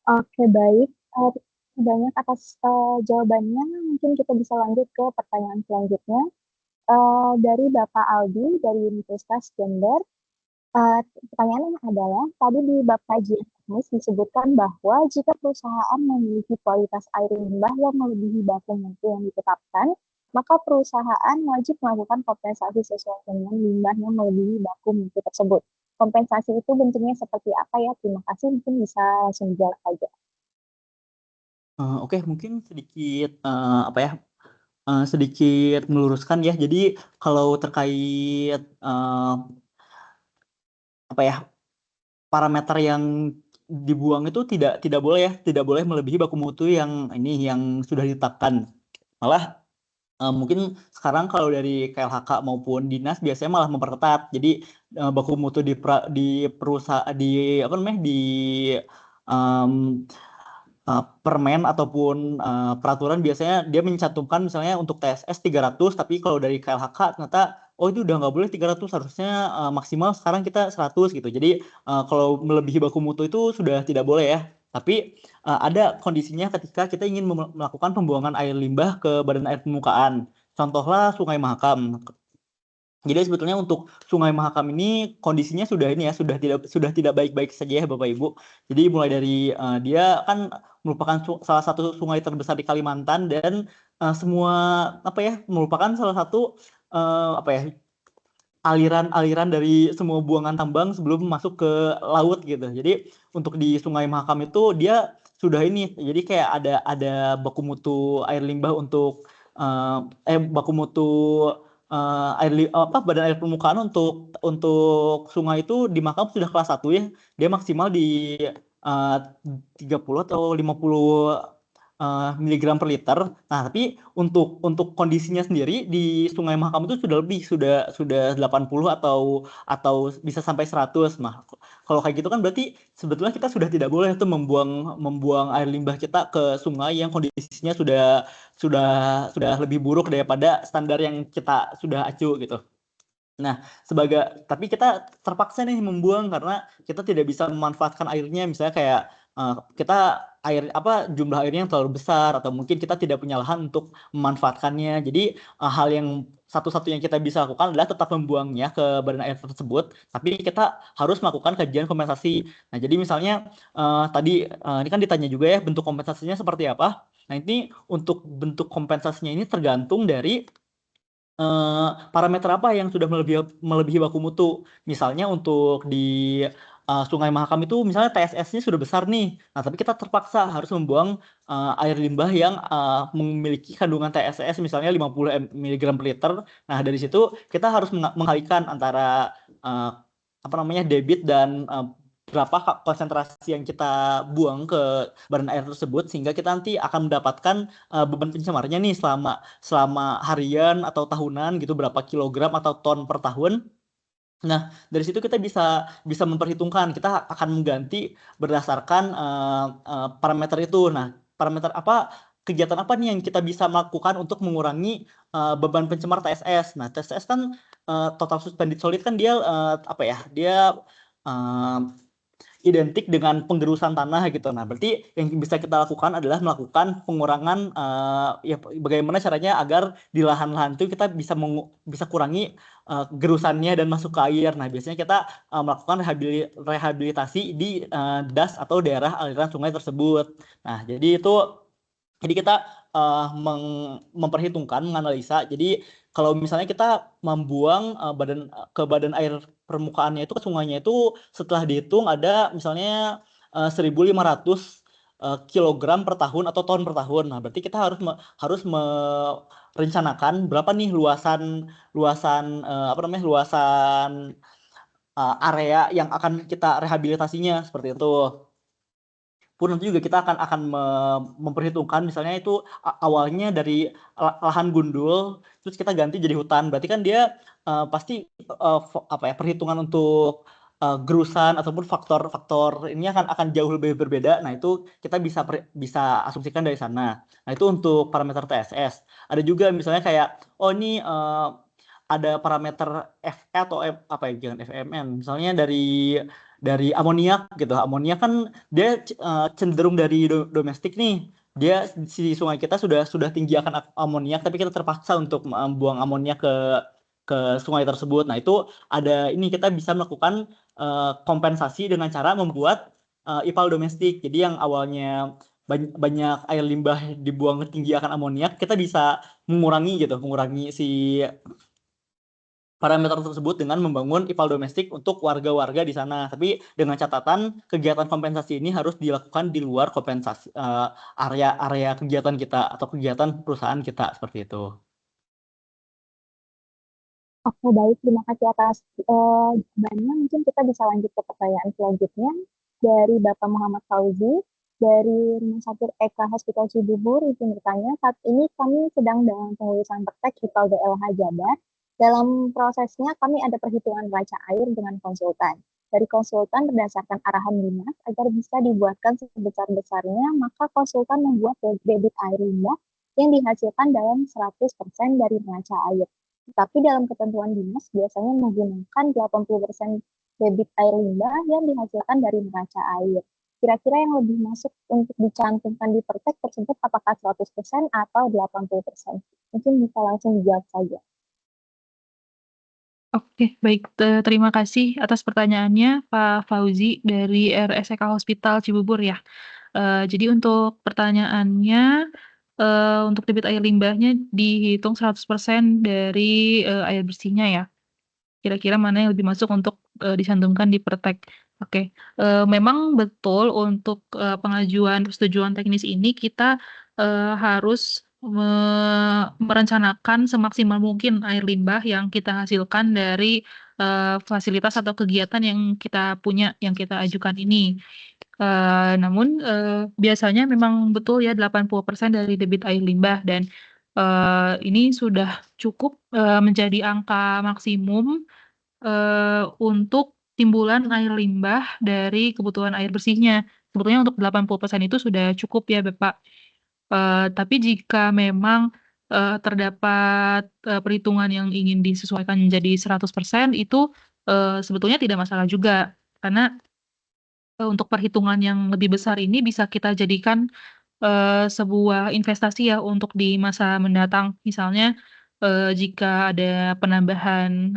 Oke, baik. Banyak atas jawabannya. Mungkin kita bisa lanjut ke pertanyaan selanjutnya. Dari Bapak Aldi dari Universitas Jember. Pertanyaannya adalah, tadi di bab kajian teknis disebutkan bahwa jika perusahaan memiliki kualitas air limbah yang melebihi baku mutu yang ditetapkan, maka perusahaan wajib melakukan kompensasi sesuai dengan limbah yang melebihi baku mutu tersebut. Kompensasi itu bentuknya seperti apa ya? Terima kasih, mungkin bisa langsung dijawab aja. Oke, mungkin sedikit sedikit meluruskan ya. Jadi kalau terkait parameter yang dibuang itu tidak boleh ya, tidak boleh melebihi baku mutu yang sudah ditetapkan. Malah mungkin sekarang kalau dari KLHK maupun dinas biasanya malah memperketat. Jadi baku mutu di perusahaan permen ataupun peraturan biasanya dia mencantumkan misalnya untuk TSS 300, tapi kalau dari KLHK ternyata itu udah nggak boleh 300, harusnya maksimal sekarang kita 100 gitu. Jadi kalau melebihi baku mutu itu sudah tidak boleh ya. Tapi ada kondisinya ketika kita ingin melakukan pembuangan air limbah ke badan air permukaan. Contohlah Sungai Mahakam. Jadi sebetulnya untuk Sungai Mahakam ini kondisinya sudah tidak baik-baik saja ya Bapak Ibu. Jadi mulai dari dia kan merupakan salah satu sungai terbesar di Kalimantan dan semua merupakan salah satu aliran dari semua buangan tambang sebelum masuk ke laut gitu. Jadi untuk di Sungai Mahakam itu dia sudah jadi kayak ada baku mutu air limbah untuk baku mutu badan air permukaan untuk sungai itu di Mahakam sudah kelas 1 ya. Dia maksimal di 30 atau 50 miligram per liter. Nah, tapi untuk kondisinya sendiri di Sungai Mahakam itu sudah 80 atau bisa sampai 100. Nah, kalau kayak gitu kan berarti sebetulnya kita sudah tidak boleh tuh membuang air limbah kita ke sungai yang kondisinya sudah lebih buruk daripada standar yang kita sudah acu gitu. Nah, tapi kita terpaksa nih membuang karena kita tidak bisa memanfaatkan airnya, misalnya kayak jumlah airnya yang terlalu besar atau mungkin kita tidak punya lahan untuk memanfaatkannya. Jadi hal yang satu-satunya kita bisa lakukan adalah tetap membuangnya ke badan air tersebut, tapi kita harus melakukan kajian kompensasi. Nah, jadi misalnya tadi ini kan ditanya juga ya bentuk kompensasinya seperti apa. Nah, ini untuk bentuk kompensasinya ini tergantung dari parameter apa yang sudah melebihi baku mutu. Misalnya untuk di Sungai Mahakam itu misalnya TSS-nya sudah besar nih. Nah, tapi kita terpaksa harus membuang air limbah yang memiliki kandungan TSS misalnya 50 mg per liter. Nah, dari situ kita harus mengalikan antara debit dan berapa konsentrasi yang kita buang ke badan air tersebut sehingga kita nanti akan mendapatkan beban pencemarnya nih selama harian atau tahunan gitu, berapa kilogram atau ton per tahun. Nah, dari situ kita bisa memperhitungkan kita akan mengganti berdasarkan parameter itu. Nah, parameter kegiatan apa nih yang kita bisa melakukan untuk mengurangi beban pencemar TSS. Nah, TSS kan total suspended solid kan dia dia identik dengan penggerusan tanah gitu. Nah, berarti yang bisa kita lakukan adalah melakukan pengurangan bagaimana caranya agar di lahan-lahan itu kita bisa kurangi gerusannya dan masuk ke air. Nah, biasanya kita melakukan rehabilitasi di das atau daerah aliran sungai tersebut. Nah, jadi kita memperhitungkan, menganalisa. Jadi kalau misalnya kita membuang ke badan air permukaannya itu ke sungainya itu setelah dihitung ada misalnya 1.500 kilogram per tahun atau ton per tahun. Nah, berarti kita harus merencanakan berapa nih luasan area yang akan kita rehabilitasinya seperti itu. Pun nanti juga kita akan memperhitungkan misalnya itu awalnya dari lahan gundul terus kita ganti jadi hutan, berarti kan dia pasti perhitungan untuk gerusan ataupun faktor ini akan jauh lebih berbeda. Nah, itu kita bisa asumsikan dari sana. Nah, itu untuk parameter TSS. Ada juga misalnya kayak ini ada parameter FE atau jangan FMN, misalnya dari amoniak gitu. Amoniak kan dia cenderung dari domestik nih. Dia si sungai kita sudah tinggi akan amoniak, tapi kita terpaksa untuk membuang amoniak ke sungai tersebut. Nah, itu kita bisa melakukan kompensasi dengan cara membuat IPAL domestik. Jadi yang awalnya banyak air limbah dibuang tinggi akan amoniak, kita bisa mengurangi si parameter tersebut dengan membangun IPAL domestik untuk warga-warga di sana. Tapi dengan catatan kegiatan kompensasi ini harus dilakukan di luar kompensasi area kegiatan kita atau kegiatan perusahaan kita seperti itu. Oke, baik. Terima kasih atas jawabannya. Mungkin kita bisa lanjut ke pertanyaan selanjutnya dari Bapak Muhammad Fauzi dari Rumah Sakit Eka Hospital Cibubur. Izin bertanya, saat ini kami sedang dalam pengurusan praktek IPAL DLH Jabar. Dalam prosesnya kami ada perhitungan neraca air dengan konsultan. Dari konsultan berdasarkan arahan dinas agar bisa dibuatkan sebesar-besarnya, maka konsultan membuat debit air limbah yang dihasilkan dalam 100% dari neraca air. Tapi dalam ketentuan dinas biasanya menggunakan 80% debit air limbah yang dihasilkan dari neraca air. Kira-kira yang lebih masuk untuk dicantumkan di pertek tersebut apakah 100% atau 80%? Mungkin bisa langsung dijawab saja. Oke, baik. Terima kasih atas pertanyaannya Pak Fauzi dari RSEK Hospital Cibubur ya. Jadi untuk pertanyaannya, untuk debit air limbahnya dihitung 100% dari, air bersihnya ya? Kira-kira mana yang lebih masuk untuk, dicantumkan di Pertek. Oke, memang betul untuk, pengajuan persetujuan teknis ini kita, harus merencanakan semaksimal mungkin air limbah yang kita hasilkan dari, fasilitas atau kegiatan yang kita punya, yang kita ajukan ini. Namun, biasanya memang betul ya 80% dari debit air limbah dan, ini sudah cukup, menjadi angka maksimum, untuk timbulan air limbah dari kebutuhan air bersihnya. Sebetulnya untuk 80% itu sudah cukup ya Bapak. Tapi jika memang, terdapat, perhitungan yang ingin disesuaikan menjadi 100% itu, sebetulnya tidak masalah juga. Karena, untuk perhitungan yang lebih besar ini bisa kita jadikan, sebuah investasi ya untuk di masa mendatang. Misalnya, jika ada penambahan,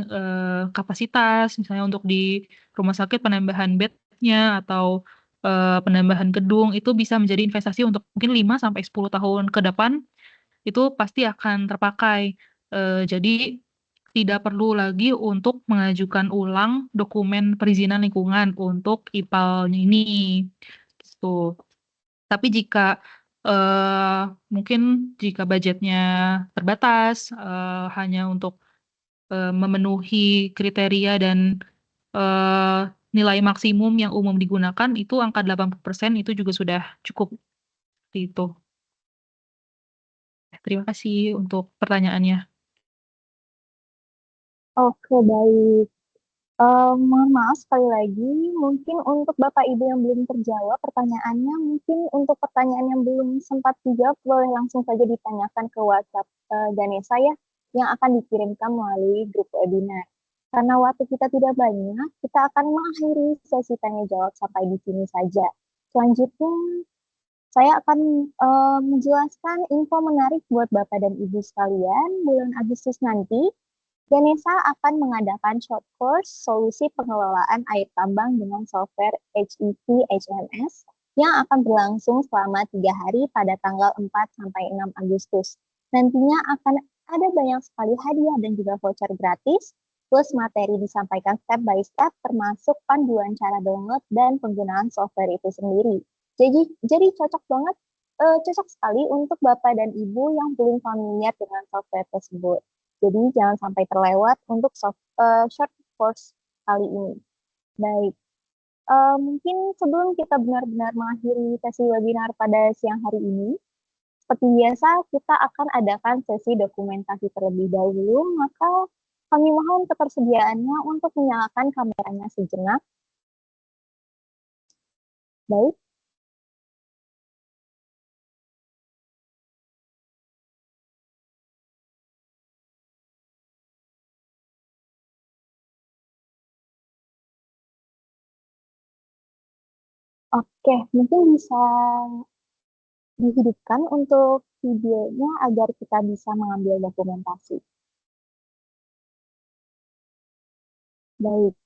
kapasitas, misalnya untuk di rumah sakit penambahan bed-nya atau, penambahan gedung, itu bisa menjadi investasi untuk mungkin 5 sampai 10 tahun ke depan, itu pasti akan terpakai. Jadi tidak perlu lagi untuk mengajukan ulang dokumen perizinan lingkungan untuk IPAL-nya ini, gitu. Tapi jika, mungkin jika budgetnya terbatas, hanya untuk, memenuhi kriteria dan, nilai maksimum yang umum digunakan, itu angka 80% itu juga sudah cukup, seperti itu. Terima kasih untuk pertanyaannya. Oke, baik. Mohon maaf sekali lagi, mungkin untuk Bapak Ibu yang belum terjawab pertanyaannya, mungkin untuk pertanyaan yang belum sempat dijawab, boleh langsung saja ditanyakan ke WhatsApp Ganesha ya, yang akan dikirimkan melalui grup webinar. Karena waktu kita tidak banyak, kita akan mengakhiri sesi tanya jawab sampai di sini saja. Selanjutnya, saya akan menjelaskan info menarik buat Bapak dan Ibu sekalian. Bulan Agustus nanti, Ganesha akan mengadakan short course solusi pengelolaan air tambang dengan software HEV HMS yang akan berlangsung selama 3 hari pada tanggal 4 sampai 6 Agustus. Nantinya akan ada banyak sekali hadiah dan juga voucher gratis, plus materi disampaikan step by step termasuk panduan cara download dan penggunaan software itu sendiri. Jadi cocok banget, cocok sekali untuk Bapak dan Ibu yang belum familiar dengan software tersebut. Jadi jangan sampai terlewat untuk short course kali ini. Baik, mungkin sebelum kita benar-benar mengakhiri sesi webinar pada siang hari ini, seperti biasa kita akan adakan sesi dokumentasi terlebih dahulu, maka kami mohon ketersediaannya untuk menyalakan kameranya sejenak. Baik. Oke, mungkin bisa dihidupkan untuk videonya agar kita bisa mengambil dokumentasi. Baik.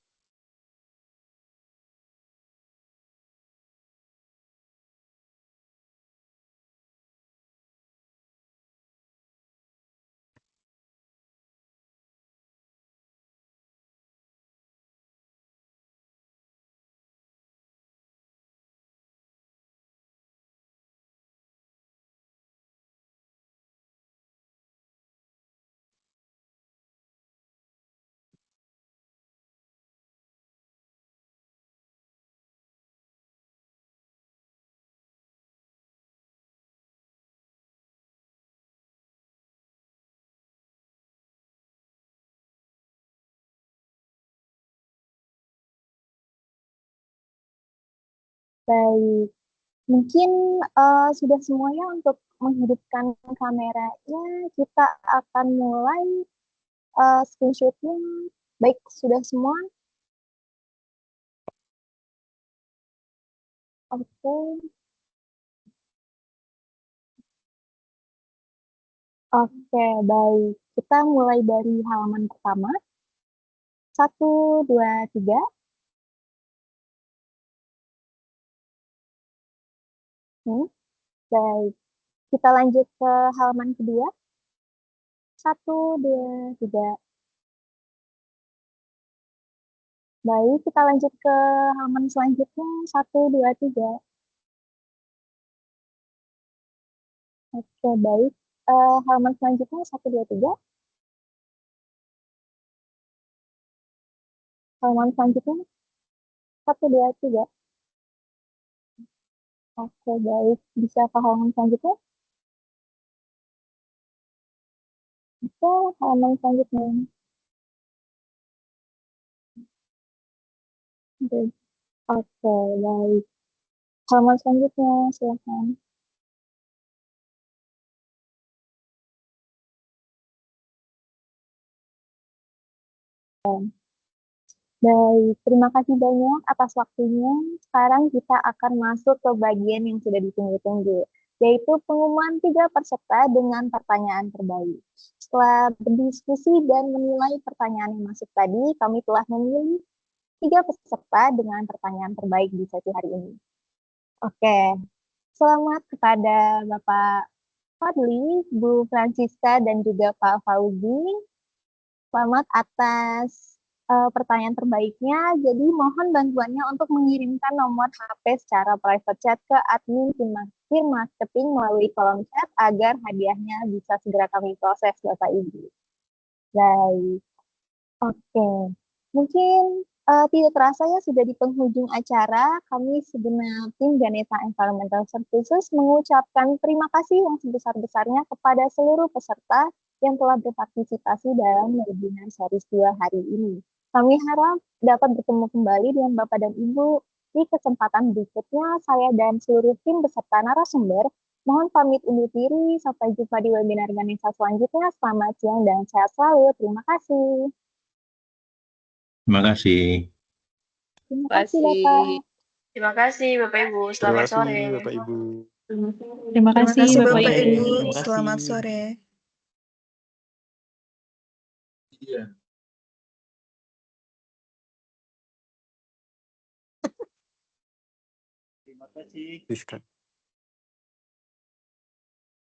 Baik, mungkin sudah semuanya untuk menghidupkan kameranya. Kita akan mulai screenshotnya. Baik, sudah semua? Oke. Oke, baik. Kita mulai dari halaman pertama. 1, 2, 3. Baik, kita lanjut ke halaman kedua. 1, 2, 3. Baik, kita lanjut ke halaman selanjutnya. 1, 2, 3. Oke, baik. Halaman selanjutnya 1, 2, 3. Halaman selanjutnya 1, 2, 3. Oke, baik. Bisa ke halaman selanjutnya? Bisa, halaman selanjutnya. Oke, baik. Halaman selanjutnya, silakan. Baik, terima kasih banyak atas waktunya. Sekarang kita akan masuk ke bagian yang sudah ditunggu-tunggu, yaitu pengumuman 3 peserta dengan pertanyaan terbaik. Setelah berdiskusi dan menilai pertanyaan yang masuk tadi, kami telah memilih 3 peserta dengan pertanyaan terbaik di sesi hari ini. Oke, selamat kepada Bapak Fadli, Bu Francisca, dan juga Pak Fauzi. Selamat atas pertanyaan terbaiknya. Jadi mohon bantuannya untuk mengirimkan nomor HP secara private chat ke admin tim marketing melalui kolom chat agar hadiahnya bisa segera kami proses, Bapak Ibu. Baik. Oke. Mungkin tidak terasa ya sudah di penghujung acara. Kami segenap tim Ganesa Environmental Services mengucapkan terima kasih yang sebesar-besarnya kepada seluruh peserta yang telah berpartisipasi dalam webinar series 2 hari ini. Kami harap dapat bertemu kembali dengan Bapak dan Ibu di kesempatan berikutnya. Saya dan seluruh tim beserta narasumber mohon pamit undur diri. Sampai jumpa di webinar Ganesa selanjutnya. Selamat siang dan sehat selalu. Terima kasih. Terima kasih. Terima kasih, Bapak. Terima kasih Bapak Ibu. Selamat sore. Bapak Ibu. Terima kasih Bapak Bapak Ibu. Ibu. Terima kasih. Selamat sore. Iya. Terima kasih. Siska.